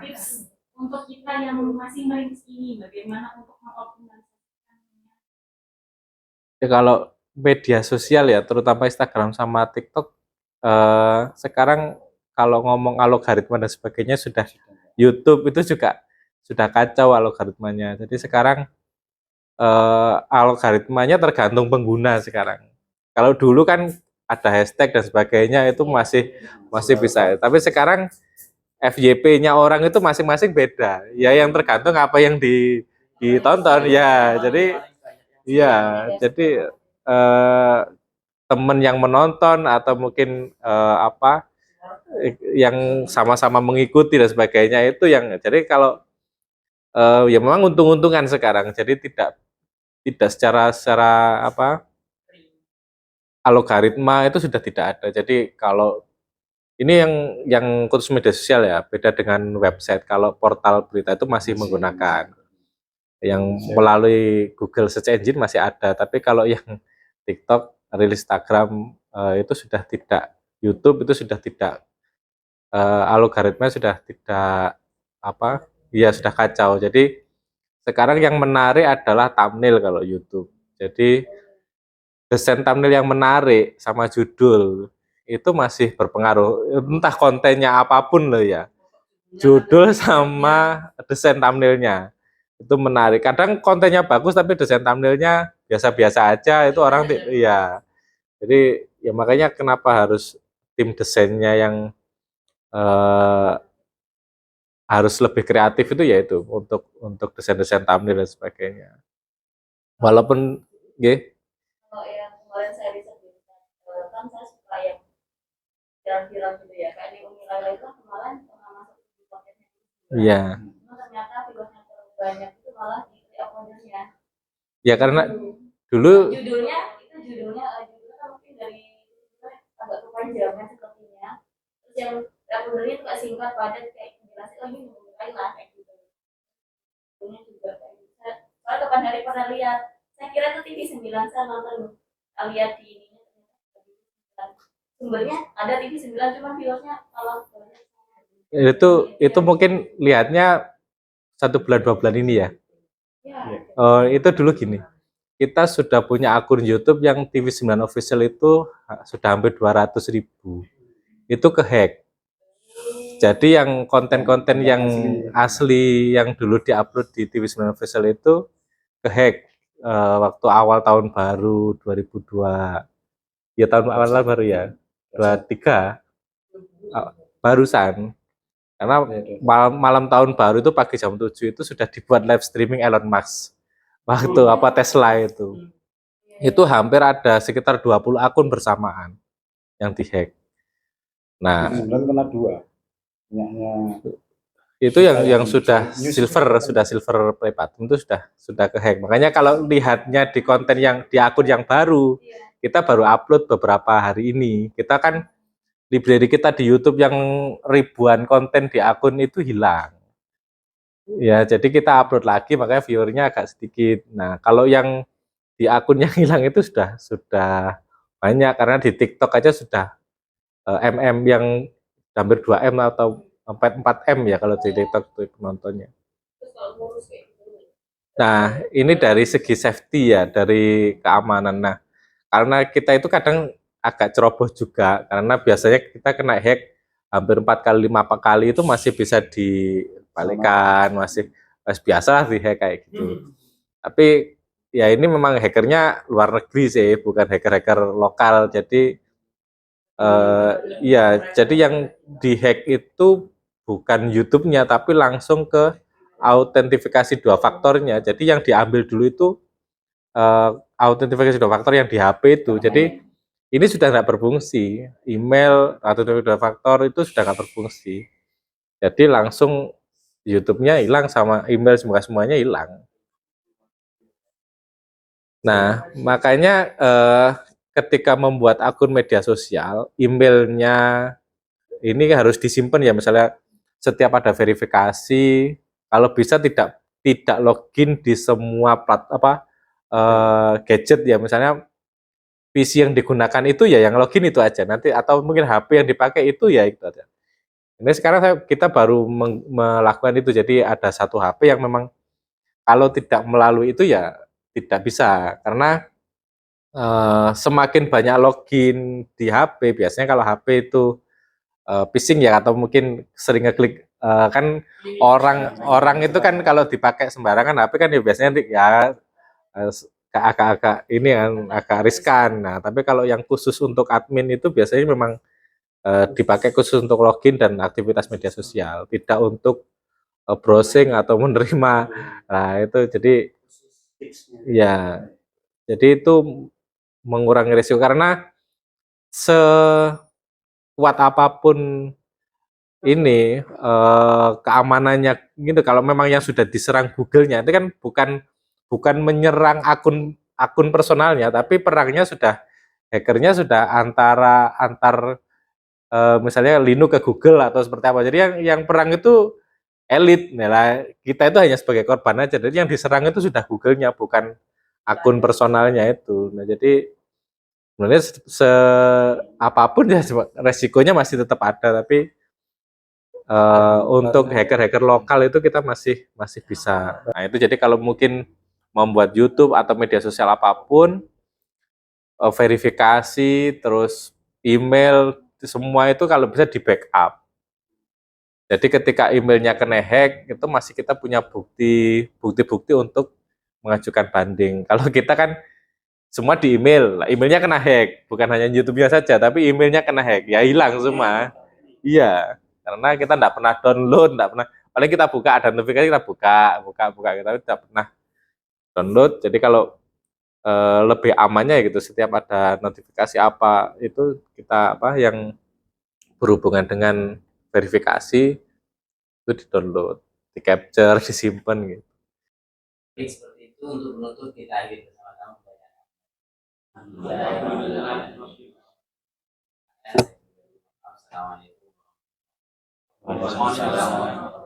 S2: tips untuk kita yang masih merintis ini bagaimana untuk mengoptimalisasikannya.
S8: ya kalau media sosial ya, terutama Instagram sama TikTok, sekarang kalau ngomong algoritma dan sebagainya sudah YouTube itu juga sudah kacau algoritmanya. Jadi sekarang algoritmanya tergantung pengguna sekarang. Kalau dulu kan ada hashtag dan sebagainya itu masih bisa. Tapi sekarang FYP-nya orang itu masing-masing beda. Ya yang tergantung apa yang ditonton ya. Jadi teman yang menonton atau mungkin yang sama-sama mengikuti dan sebagainya itu yang jadi kalau ya memang untung-untungan sekarang. Jadi tidak secara algoritma itu sudah tidak ada. Jadi kalau ini yang khusus media sosial ya, beda dengan website. Kalau portal berita itu masih menggunakan yang melalui Google Search Engine masih ada, tapi kalau yang TikTok, real Instagram itu sudah tidak, YouTube itu sudah tidak, algoritma sudah tidak sudah kacau. Jadi sekarang yang menarik adalah thumbnail kalau YouTube. Jadi desain thumbnail yang menarik sama judul itu masih berpengaruh, entah kontennya apapun loh ya. Judul sama desain thumbnailnya itu menarik. Kadang kontennya bagus tapi desain thumbnailnya biasa-biasa aja, itu orang ya. Jadi ya makanya kenapa harus tim desainnya yang harus lebih kreatif itu yaitu untuk desain-desain thumbnail dan sebagainya. Walaupun
S2: Kalau yang kemarin saya riset kan saya suka yang viral gitu ya, kayak di Umi Laila itu kemarin pernah masuk di paketnya.
S8: Iya.
S2: Ternyata videonya terbanyak itu malah di uploadernya.
S8: Ya karena dulu
S2: Judulnya kan mungkin dari agak kepanjangan sepertinya. Terus yang uploadernya itu kayak singkat padat kayak penjelasan lagi Umi Laila kayak gitu. Judulnya juga kayak gitu. Soalnya kapan hari pernah lihat, saya kira itu TV 9 saya nonton lihat di ininya sumbernya ada TV 9 cuma viewersnya kalau
S8: itu mungkin lihatnya 1 bulan 2 bulan ini ya. Itu dulu gini, kita sudah punya akun YouTube yang TV 9 official itu sudah hampir 200.000 itu kehack. Jadi yang konten-konten yang asli yang dulu diupload di TV 9 official itu kehack waktu awal tahun baru 2002 ya, tahun awal baru ya 23 barusan, karena malam tahun baru itu pagi jam 7 itu sudah dibuat live streaming Elon Musk waktu Tesla itu hampir ada sekitar 20 akun bersamaan yang dihack. Nah,
S6: kena 2
S8: itu yang sudah silver play button itu sudah kehack. Makanya kalau lihatnya di konten yang di akun yang baru, kita baru upload beberapa hari ini. Kita kan library kita di YouTube yang ribuan konten di akun itu hilang. Ya, jadi kita upload lagi makanya viewernya agak sedikit. Nah, kalau yang di akun yang hilang itu sudah banyak, karena di TikTok aja sudah yang hampir 2M atau sampai 4M ya kalau di TikTok tuh penontonnya. Nah, ini dari segi safety ya, dari keamanan. Nah, karena kita itu kadang agak ceroboh juga, karena biasanya kita kena hack hampir 4 kali 5 kali itu masih bisa dibalikan, masih biasa lah di hack kayak gitu. Tapi ya ini memang hackernya luar negeri sih, bukan hacker-hacker lokal. Jadi ya, jadi yang dihack itu bukan YouTube-nya, tapi langsung ke autentifikasi 2 faktornya. Jadi yang diambil dulu itu autentifikasi 2 faktor yang di HP itu. Jadi ini sudah nggak berfungsi. Email autentifikasi 2 faktor itu sudah nggak berfungsi. Jadi langsung YouTube-nya hilang sama email semuanya hilang. Nah, makanya ketika membuat akun media sosial, emailnya ini harus disimpan ya, misalnya setiap ada verifikasi, kalau bisa tidak login di semua gadget ya, misalnya PC yang digunakan itu ya yang login itu aja nanti, atau mungkin HP yang dipakai itu ya itu aja. Ini sekarang kita baru melakukan itu, jadi ada satu HP yang memang kalau tidak melalui itu ya tidak bisa, karena semakin banyak login di HP, biasanya kalau HP itu phishing ya, atau mungkin sering ngeklik kan orang itu kan kalau dipakai sembarangan HP kan ya biasanya ya agak-agak ini kan agak riskan. Nah, tapi kalau yang khusus untuk admin itu biasanya memang dipakai khusus untuk login dan aktivitas media sosial, tidak untuk browsing atau menerima. Nah, itu jadi ya, jadi itu mengurangi risiko, karena sekuat apapun ini keamanannya gitu, kalau memang yang sudah diserang Google-nya itu kan bukan menyerang akun personalnya, tapi perangnya sudah, hackernya sudah antar misalnya Linux ke Google atau seperti apa. Jadi yang perang itu elit. Nah, kita itu hanya sebagai korban aja. Jadi yang diserang itu sudah Google-nya, bukan akun personalnya itu. Nah, jadi sebenarnya apapun ya resikonya masih tetap ada, tapi untuk hacker-hacker lokal itu kita masih bisa. Nah, itu jadi kalau mungkin membuat YouTube atau media sosial apapun, verifikasi, terus email, semua itu kalau bisa di backup. Jadi ketika emailnya kena hack, itu masih kita punya bukti-bukti untuk mengajukan banding. Kalau kita kan semua di email, emailnya kena hack, bukan hanya YouTube-nya saja, tapi emailnya kena hack, ya hilang semua. Iya, karena kita tidak pernah download, tidak pernah. Paling kita buka, ada notifikasi kita buka, kita tidak pernah download. Jadi kalau lebih amannya ya gitu, setiap ada notifikasi apa itu kita yang berhubungan dengan verifikasi itu di-download, di-capture, disimpan gitu.
S5: Seperti itu untuk menutup kita akhiri bersama-sama. Assalamualaikum.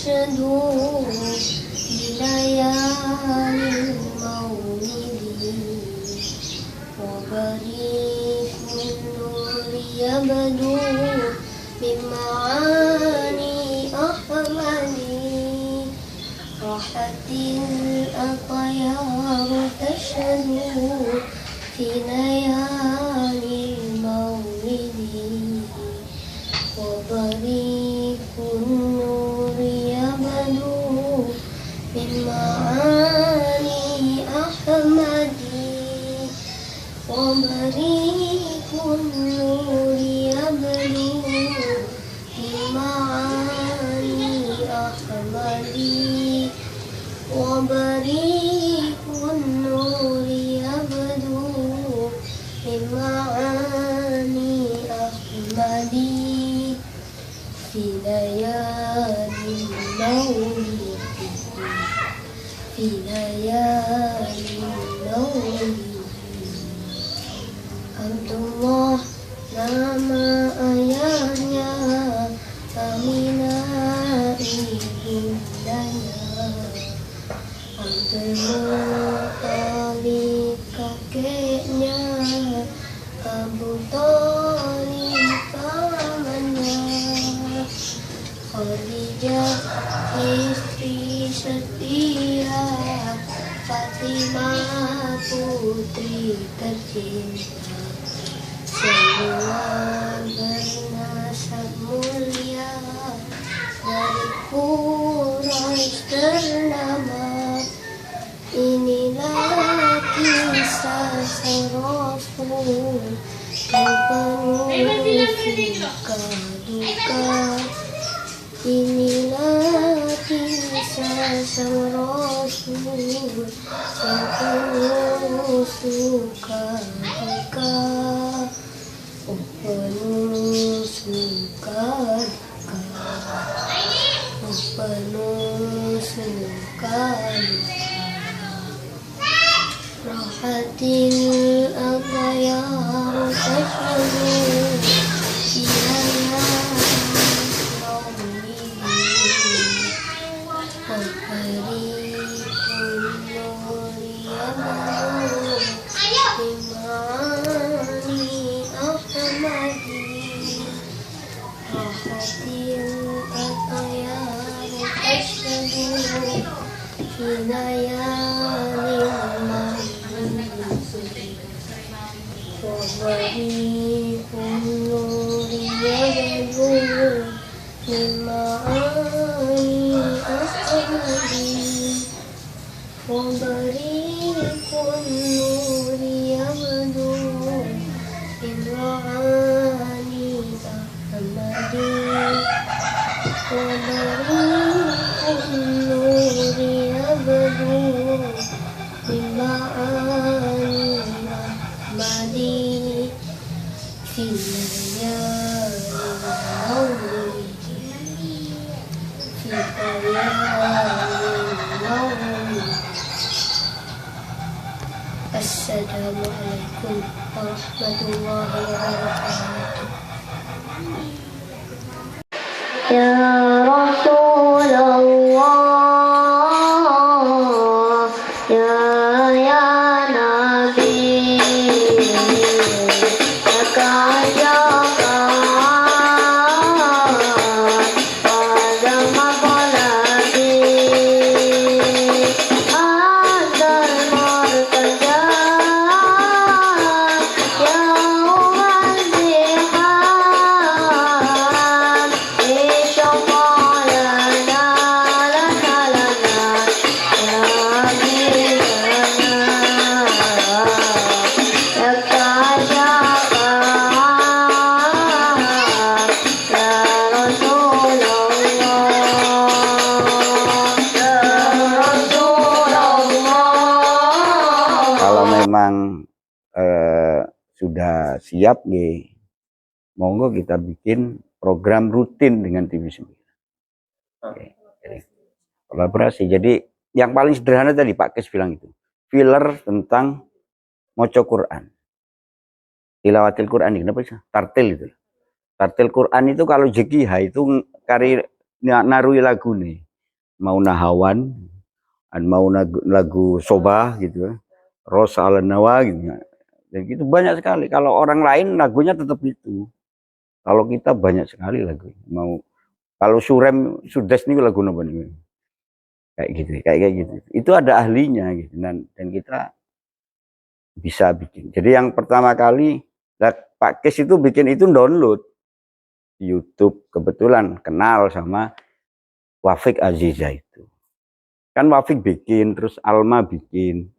S10: تشهدوا في ليالي المولد وبريق النور يبدو بمعاني أحمد راحت الأطيار تشهد في ليالي المولد وبريق النور يبدو بمعاني أحمد وبريق النور يبدو بمعاني أحمد وبريق النور يبدو بمعاني أحمد في ليالي المولد في ليالي المولد Abdullah nama ayahnya, Aminah ibundanya, Abdul Muttalib kakeknya, Abu Thalib pamannya, Khadijah istri setia, Fatimah putri tercinta. Semua bernasab mulia dari Quraisy ternama. Inilah kisah Rasul yang penuh suka duka. Inilah kisah Rasul yang penuh suka duka. Penuh suka duka, penuh suka duka. Rahatil aghyar tashhadu fi layalil maulidi wa bariqun nuri yabdu bima'ani Ahmadi rahatil aghyar tashhadu fi layalil وبريق النور يبدو بمعاني أحمد وبريق النور يبدو بمعاني أحمد وبريق النور يبدو بمعاني أحمد في ليالي المولد في ليالي المولد. السلام عليكم ورحمة الله وبركاته. يا رسول الله يا نبي
S5: memang sudah siap nggih, monggo kita bikin program rutin dengan TV9. Oke, jadi kolaborasi. Jadi yang paling sederhana tadi Pak Kes bilang itu, filler tentang maca Quran, tilawatil Quran, kenapa sih? Tartil itu. Tartil Quran itu kalau JKH itu kari narui lagu nih.
S11: mau Nahawan, mau lagu Sobah gitu, Rosa ala Nawa gitu. Dan gitu banyak sekali. Kalau orang lain lagunya tetap itu. Kalau kita banyak sekali lagu. Mau kalau Surem Sudes nih lagu apa nih? Kayak gitu, kayak gitu. Itu ada ahlinya gitu. Dan kita bisa bikin. Jadi yang pertama kali Pak Kes itu bikin itu download di YouTube. Kebetulan kenal sama Wafik Aziza itu. Kan Wafik bikin, terus Alma bikin.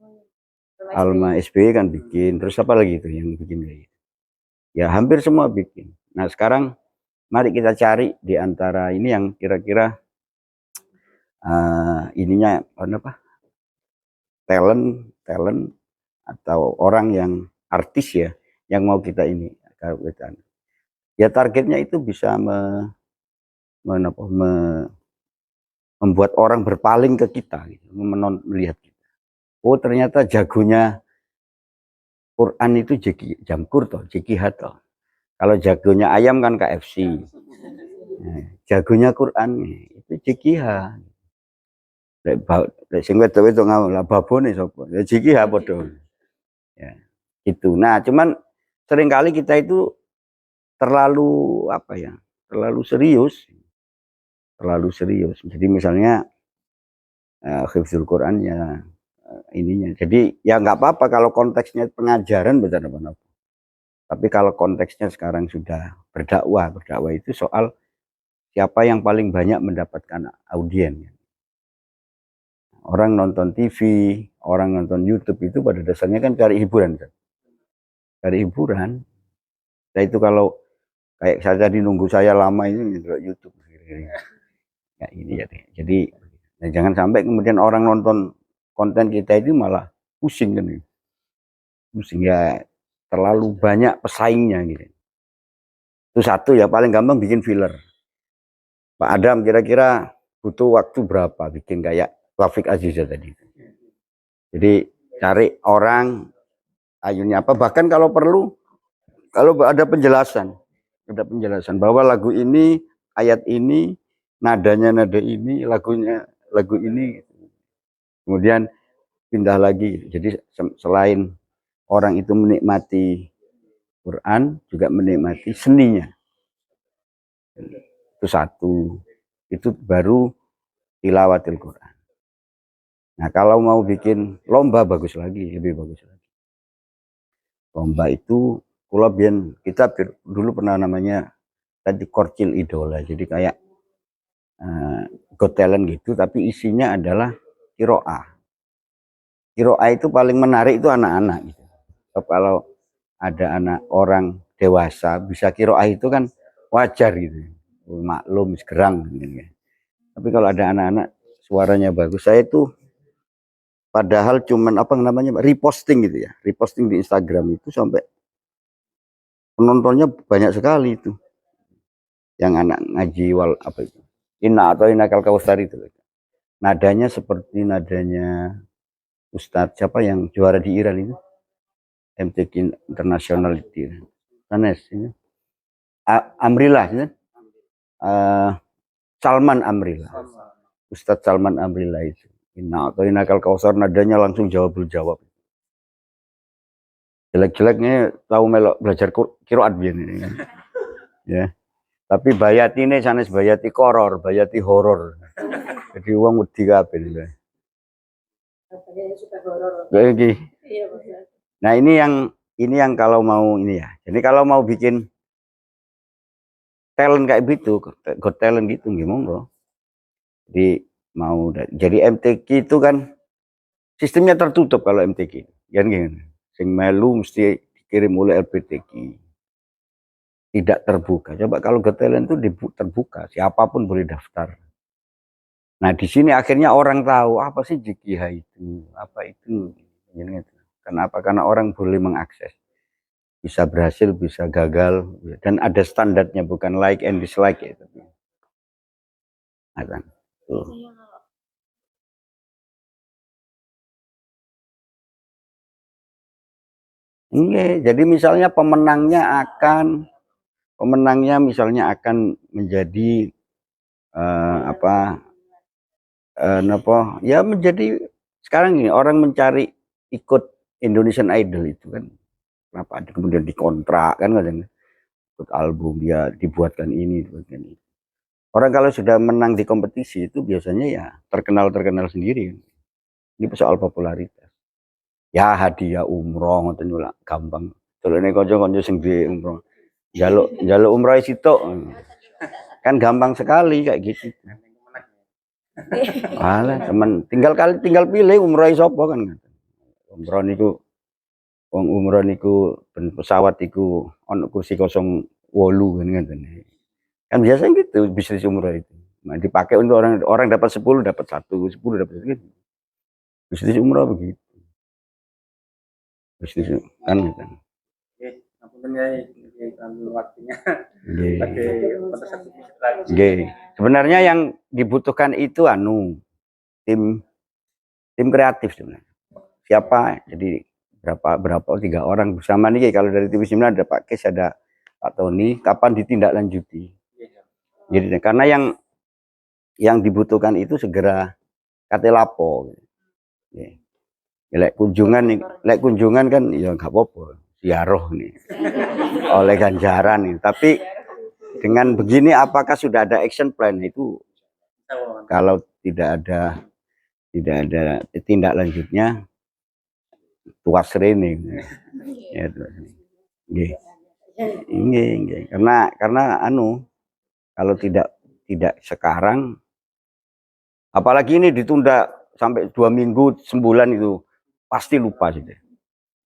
S11: Alma SBY kan bikin, terus apa lagi itu yang bikin kayak gitu. Ya hampir semua bikin. Nah sekarang mari kita cari di antara ini yang kira-kira ininya apa? Talent atau orang yang artis ya, yang mau kita ini. Ya targetnya itu bisa membuat orang berpaling ke kita, gitu, melihat kita. Oh ternyata jagonya Quran itu Jamkur toh, Jikiha toh. Kalau jagonya ayam kan KFC. Nah, jagonya Quran itu Jikiha. Sing wedok itu lah babone sapa? Ya Jikiha padha. Ya, itu. Nah, cuman seringkali kita itu terlalu apa ya? Terlalu serius. Terlalu serius. Jadi misalnya hifdzul Quran ya ininya. Jadi ya nggak apa-apa kalau konteksnya pengajaran betul apa. Tapi kalau konteksnya sekarang sudah berdakwah itu soal siapa yang paling banyak mendapatkan audiens. Orang nonton TV, orang nonton YouTube itu pada dasarnya kan cari hiburan. Cari hiburan. Nah itu kalau kayak saya tadi nunggu saya lama ini YouTube. Ya ini ya. Jadi nah jangan sampai kemudian orang nonton konten kita itu malah pusing kan. Pusing ya, terlalu banyak pesaingnya gitu. Itu satu ya, paling gampang bikin filler. Pak Adam kira-kira butuh waktu berapa bikin kayak Wafik Aziza tadi. Jadi cari orang ayunya apa, bahkan kalau perlu kalau ada penjelasan bahwa lagu ini, ayat ini, nadanya nada ini, lagunya lagu ini. Kemudian pindah lagi. Jadi selain orang itu menikmati Quran, juga menikmati seninya. Itu satu. Itu baru tilawatil Quran. Nah kalau mau bikin lomba bagus lagi, lebih bagus lagi. Lomba itu kita dulu pernah namanya tadi Korcil Idola. Jadi kayak Got Talent gitu, tapi isinya adalah kiroah. Kiroah itu paling menarik itu anak-anak gitu. Kalau ada anak orang dewasa bisa kiroah itu kan wajar gitu, maklum gerang gitu. Tapi kalau ada anak-anak suaranya bagus, saya itu padahal cuman apa namanya reposting gitu ya, reposting di Instagram itu sampai penontonnya banyak sekali itu, yang anak ngaji apa itu Inna atau Inakal Kausar itu, nadanya seperti nadanya Ustadz siapa yang juara di Iran itu, MTQ Internasional itu, Sanes ini, Amrillah ini, Salman Amrillah, Ustadz Salman Amrillah itu. Inna atau Inakal Kausar nadanya langsung jawab. Jelek-jeleknya tahu melok belajar kiroat biar ini kan. Ya. Tapi bayati ini sanes bayati koror, bayati horor. Jadi uang wedi kabeh lho. Nah, ini yang kalau mau ini ya. Jadi kalau mau bikin talent kayak gitu, Got Talent gitu nggih monggo. Jadi MTQ itu kan sistemnya tertutup kalau MTQ. Kan gini. Sing melu mesti dikirim oleh LPTQ. Tidak terbuka. Coba kalau Got Talent itu terbuka, siapapun boleh daftar. Nah, di sini akhirnya orang tahu apa sih Jikiha itu, apa itu. Kenapa? Karena orang boleh mengakses. Bisa berhasil, bisa gagal, dan ada standarnya, bukan like and dislike ya. Nah, jadi misalnya pemenangnya misalnya akan menjadi napa ya menjadi sekarang ini orang mencari ikut Indonesian Idol itu kan kenapa ada kemudian dikontrak kan kadang ikut album dia dibuatkan ini dibuatkan ini. Orang kalau sudah menang di kompetisi itu biasanya ya terkenal sendiri. Ini soal popularitas. Ya hadiah umroh ngoten lho gampang. Dolane kanca-kanca sing duwe umroh. Njaluk umroh sitok. Kan gampang sekali kayak gitu. Alah, teman tinggal pilih umroh sapa kan. Umroh niku wong umroh niku pesawat iku ono kursi 08 kan ngoten. Kan biasanya gitu bisnis umroh itu. Nah, dipakai untuk orang dapat 10 dapat 1, 10 dapat 1 gitu. Bisnis umroh begitu. Bisnis kan gitu.
S9: Oke, ngapunten ya ambil waktunya.
S11: Nggih.
S9: Pakai satu lagi.
S11: Nggih. Sebenarnya yang dibutuhkan itu tim kreatif sebenarnya. Siapa? Jadi berapa 3 orang bersama nih kalau dari TV9 ada Pak Kes, ada Pak Tony, kapan ditindaklanjuti. Jadi karena yang dibutuhkan itu segera kate lapo. Ya. Lek kunjungan kan ya nggak apa-apa, ziarah nih. Oleh ganjaran nih. Tapi dengan begini apakah sudah ada action plan itu? Kalau tidak ada tindak lanjutnya tuas rene. Ya, nggih. Nggih. Karena kalau tidak sekarang, apalagi ini ditunda sampai 2 minggu, sebulan itu pasti lupa sudah.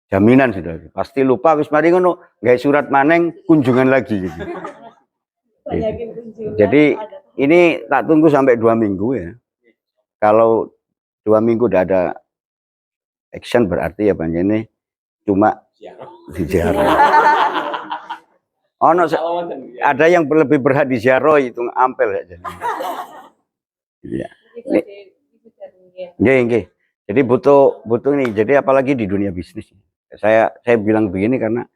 S11: Jaminan sudah, pasti lupa. Wis mari ngono, gawe surat maneng kunjungan lagi gitu. Jadi ini tak tunggu sampai 2 minggu ya. Kalau 2 minggu udah ada action berarti ya ini cuma diziarah. Ada yang lebih berhak diziarah itu ampel aja. Iya. Nggih. Jadi butuh ini. Jadi apalagi di dunia bisnis. Saya bilang begini karena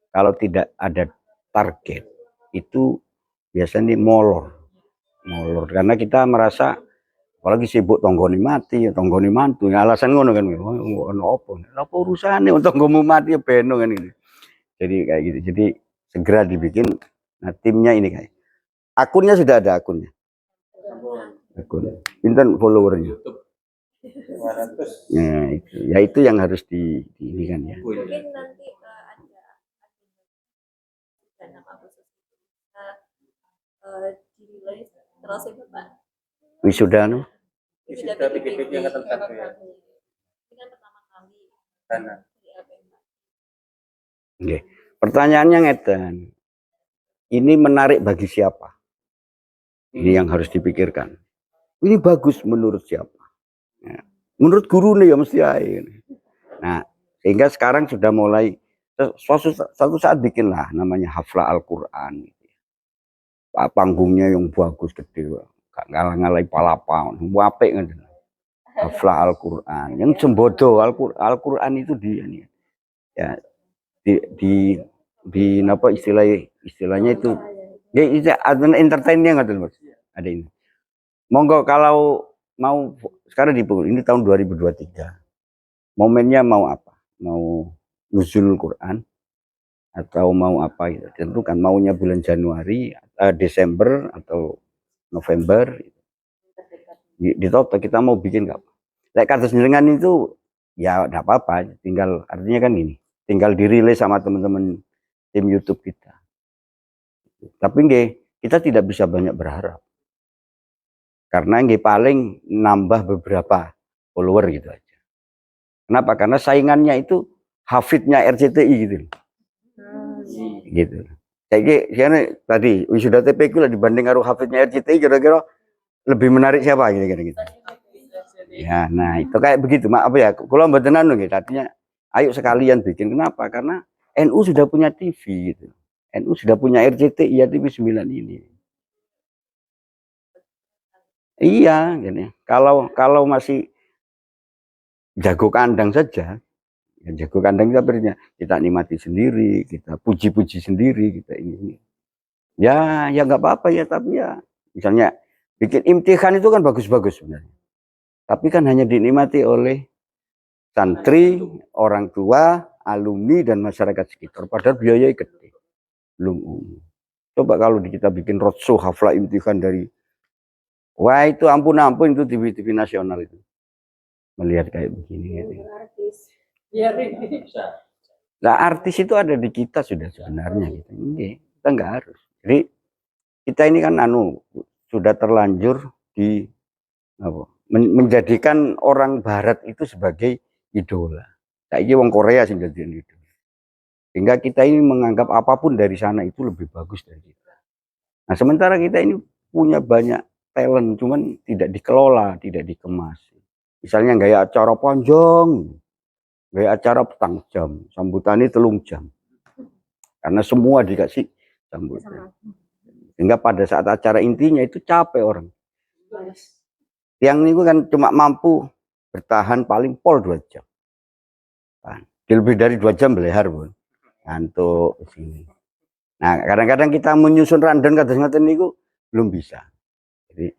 S11: kalau tidak ada target itu biasanya molor karena kita merasa apalagi sibuk tonggoni mati, tonggoni mantu. Alasan ngono kan. Ono apa urusane tonggomu mati ya beno kan ini. Jadi kayak gitu. Jadi segera dibikin. Nah, timnya ini kayak akunnya sudah ada akunnya. Akun. Pinten followernya?
S9: 200.
S11: Nah, itu yang harus ini kan ya.
S2: Mungkin nanti ada nama khusus dinilai terus ya Pak.
S11: Wisuda no?
S9: Wisuda PGPG Angkatan 1 ya.
S2: Ini kan pertama kali.
S9: Karena
S11: Oke. Pertanyaannya ngeten. Ini menarik bagi siapa? Ini yang harus dipikirkan. Ini bagus menurut siapa? Ya. Menurut guru nih ya mesti aja. Nah, sehingga sekarang sudah mulai suatu saat bikinlah namanya haflah Al-Qur'an. Panggungnya yang bagus gede, gak ngalah-ngalai palapa, apik ngoten. Haflah Al-Qur'an. Yang sembodo Al-Qur'an itu ya di apa istilahnya itu ya ada entertainnya ngoten Mas. Ada ini. Monggo kalau mau sekarang ini tahun 2023. Momennya mau apa? Mau nuzul Quran atau mau apa gitu. Tentu kan maunya bulan Januari, Desember atau November. Di Toto kita mau bikin nggak apa? Lek kados jenengan itu ya enggak apa-apa, tinggal artinya kan ini. Tinggal dirilis sama teman-teman tim YouTube kita. Tapi nggih, kita tidak bisa banyak berharap. Karena nggih paling nambah beberapa follower gitu aja. Kenapa? Karena saingannya itu hafidnya RCTI gitu. Gitu. Jadi tadi wisuda TPQ lah dibanding karo hafidnya RCTI kira-kira lebih menarik siapa gitu. Ya, nah itu kayak begitu. Maaf ya, kalau mboten anu nggih, artinya ayo sekalian bikin. Kenapa? Karena NU sudah punya TV gitu. NU sudah punya RCTI ya TV 9 ini. Iya, gini. Kalau masih jago kandang saja, ya jago kandang kita berinya, kita nikmati sendiri, kita puji-puji sendiri, kita ini. Ya nggak apa-apa ya, tapi ya misalnya bikin imtihan itu kan bagus-bagus sebenarnya. Tapi kan hanya dinikmati oleh santri, orang tua, alumni, dan masyarakat sekitar. Padahal biaya gede. Belum umum. Coba kalau kita bikin roadshow hafla imtihan dari, wah itu ampun-ampun itu TV-TV nasional itu. Melihat kayak begini. Gitu. Nah artis itu ada di kita sudah sebenarnya. Gitu. Kita nggak harus. Jadi kita ini kan sudah terlanjur di menjadikan orang Barat itu sebagai idola. Kayak wong Korea sih jadi idola. Sehingga kita ini menganggap apapun dari sana itu lebih bagus dari kita. Nah sementara kita ini punya banyak talent, cuman tidak dikelola, tidak dikemas. Misalnya gaya acara panjang, gaya acara petang jam, sambutannya 3 jam. Karena semua dikasih sambutan. Sehingga pada saat acara intinya itu capek orang. Yang ini kan cuma mampu bertahan paling pol 2 jam. Lebih dari 2 jam belehar pun. Ngantuk sini. Nah, kadang-kadang kita menyusun rundown kados ngoten niku belum bisa. Jadi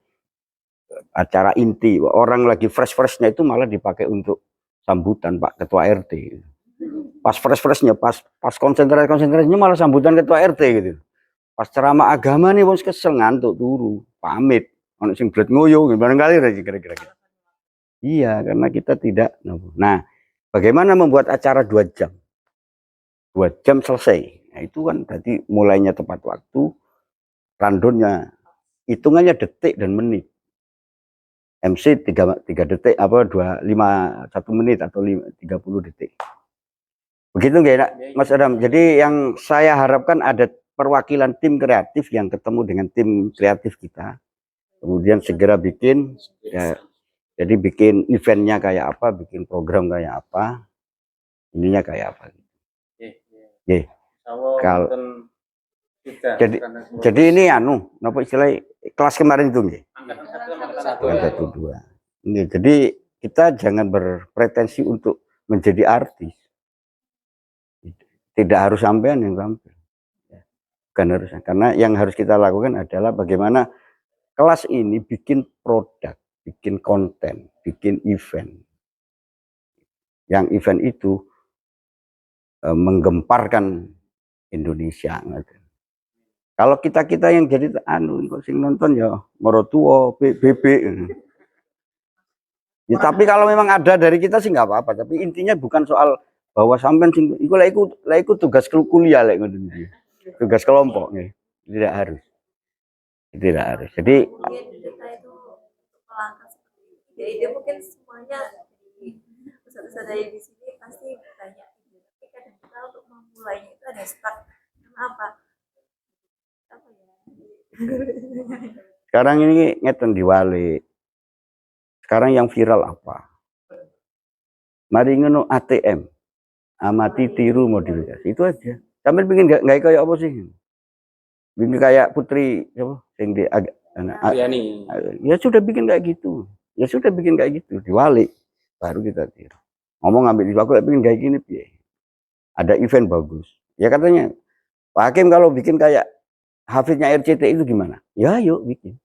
S11: acara inti orang lagi fresh-freshnya itu malah dipakai untuk sambutan Pak Ketua RT. Pas fresh-freshnya, pas konsentrasinya malah sambutan Ketua RT gitu. Pas ceramah agama nih bos kesel ngantuk turu, pamit. Ono sing blet ngoyo barangkali kira-kira. Iya, karena kita tidak. Nah, bagaimana membuat acara 2 jam? 2 jam selesai. Nah, itu kan berarti mulainya tepat waktu, rundownnya hitungannya detik dan menit. MC 3 detik apa 1 menit atau 30 detik. Begitu nggak enak, Mas Adam? Jadi yang saya harapkan ada perwakilan tim kreatif yang ketemu dengan tim kreatif kita. Kemudian segera bikin ya, jadi bikin eventnya kayak apa, bikin program kayak apa, ininya kayak apa. Kalau jadi ini napa istilah kelas kemarin itu nggih. Angkatan 1 2. Jadi kita jangan berpretensi untuk menjadi artis. Tidak harus sampean yang tampil. Bukan harus, karena yang harus kita lakukan adalah bagaimana kelas ini bikin produk, bikin konten, bikin event. Yang event itu menggemparkan Indonesia. Kalau kita yang jadi sing nonton ya morotuo, BB. Ya, tapi kalau memang ada dari kita sih nggak apa-apa. Tapi intinya bukan soal bahwa sampean sing iku tugas kuliah lek ngoten iki. Tugas kelompok nih. Tidak harus. Tidak harus. Jadi
S12: ide mungkin semuanya ustaz-ustaz di sini pasti banyak ide. Tapi kadang kita untuk memulainya itu ada stuck. Kenapa?
S11: Sekarang ini ngeten diwali. Sekarang yang viral apa? Mari ngono ATM. Amati tiru modifikasi. Itu aja. Sampai pengen nggak kayak apa sih? Bikin kayak Putri siapa? Yang di ya sudah bikin kayak gitu. Ya sudah bikin kayak gitu. Diwali baru kita tiru. Ngomong ngambil di aku bikin kayak gini piye. Ada event bagus. Ya katanya Pak Hakim kalau bikin kayak hafiznya RCTI itu gimana? Ya yuk bikin.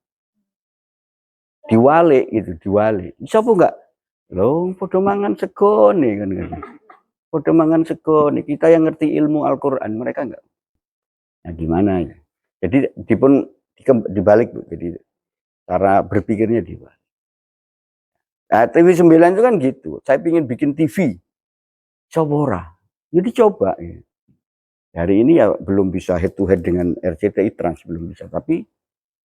S11: Diwali gitu, diwali. Bisa apa enggak? Loh, podo mangan sego nih kan. Podo mangan sego nih. Kita yang ngerti ilmu Al-Qur'an, mereka enggak. Nah, gimana ya? Jadi dibalik Bu. Jadi cara berpikirnya dibalik. Nah, TV 9 itu kan gitu. Saya ingin bikin TV. Coba. Jadi coba ya. Hari ini ya belum bisa head to head dengan RCTI Trans, belum bisa, tapi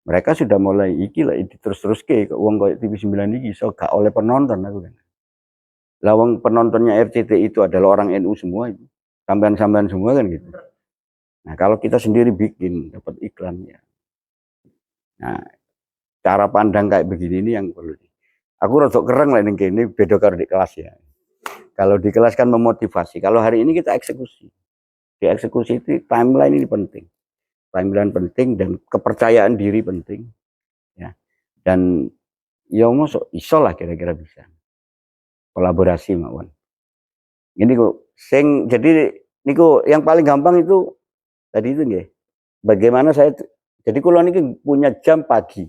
S11: mereka sudah mulai iki lah terus ke uang kayak TV 9 iki so gak oleh penonton aku kan. Lawang penontonnya RCTI itu adalah orang NU semua itu. Sampean-sampean semua kan gitu. Nah, kalau kita sendiri bikin dapat iklannya. Nah, cara pandang kayak begini ini yang perlu. Aku rada kereng lah ning kene beda karo di kelas ya. Kalau di kelas kan memotivasi, kalau hari ini kita eksekusi. Di eksekusi itu timeline ini penting. Timeline penting dan kepercayaan diri penting. Ya. Dan ya mosok iso lah kira-kira bisa. Kolaborasi mawon. Ini kok jadi niku yang paling gampang itu tadi itu nggih. Bagaimana saya jadi kula niki punya jam pagi.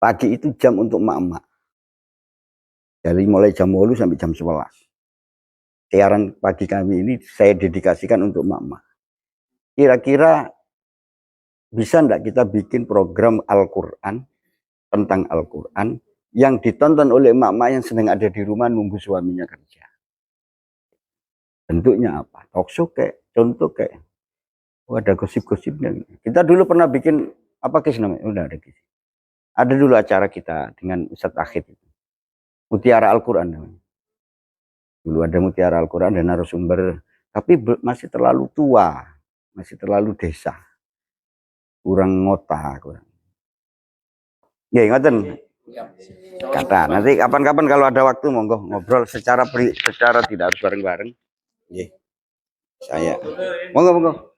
S11: Pagi itu jam untuk emak-emak. Dari mulai jam 8 sampai jam 11. Siaran pagi kami ini saya dedikasikan untuk emak-emak. Kira-kira bisa enggak kita bikin program Al-Quran, tentang Al-Quran, yang ditonton oleh emak-emak yang sedang ada di rumah nunggu suaminya kerja. Bentuknya apa? Talkshow kayak, contoh kayak, ada gosip-gosipnya. Kita dulu pernah bikin, apa kis namanya? Udah ada kis. Ada dulu acara kita dengan Ustadz Akhid. Mutiara Al-Quran namanya. Dulu ada Mutiara Al-Quran dan narasumber, tapi masih terlalu tua, masih terlalu desa, kurang ngota, kurang. Ya ingatan. Kata nanti kapan-kapan kalau ada waktu monggo ngobrol secara tidak harus bareng-bareng. Saya monggo.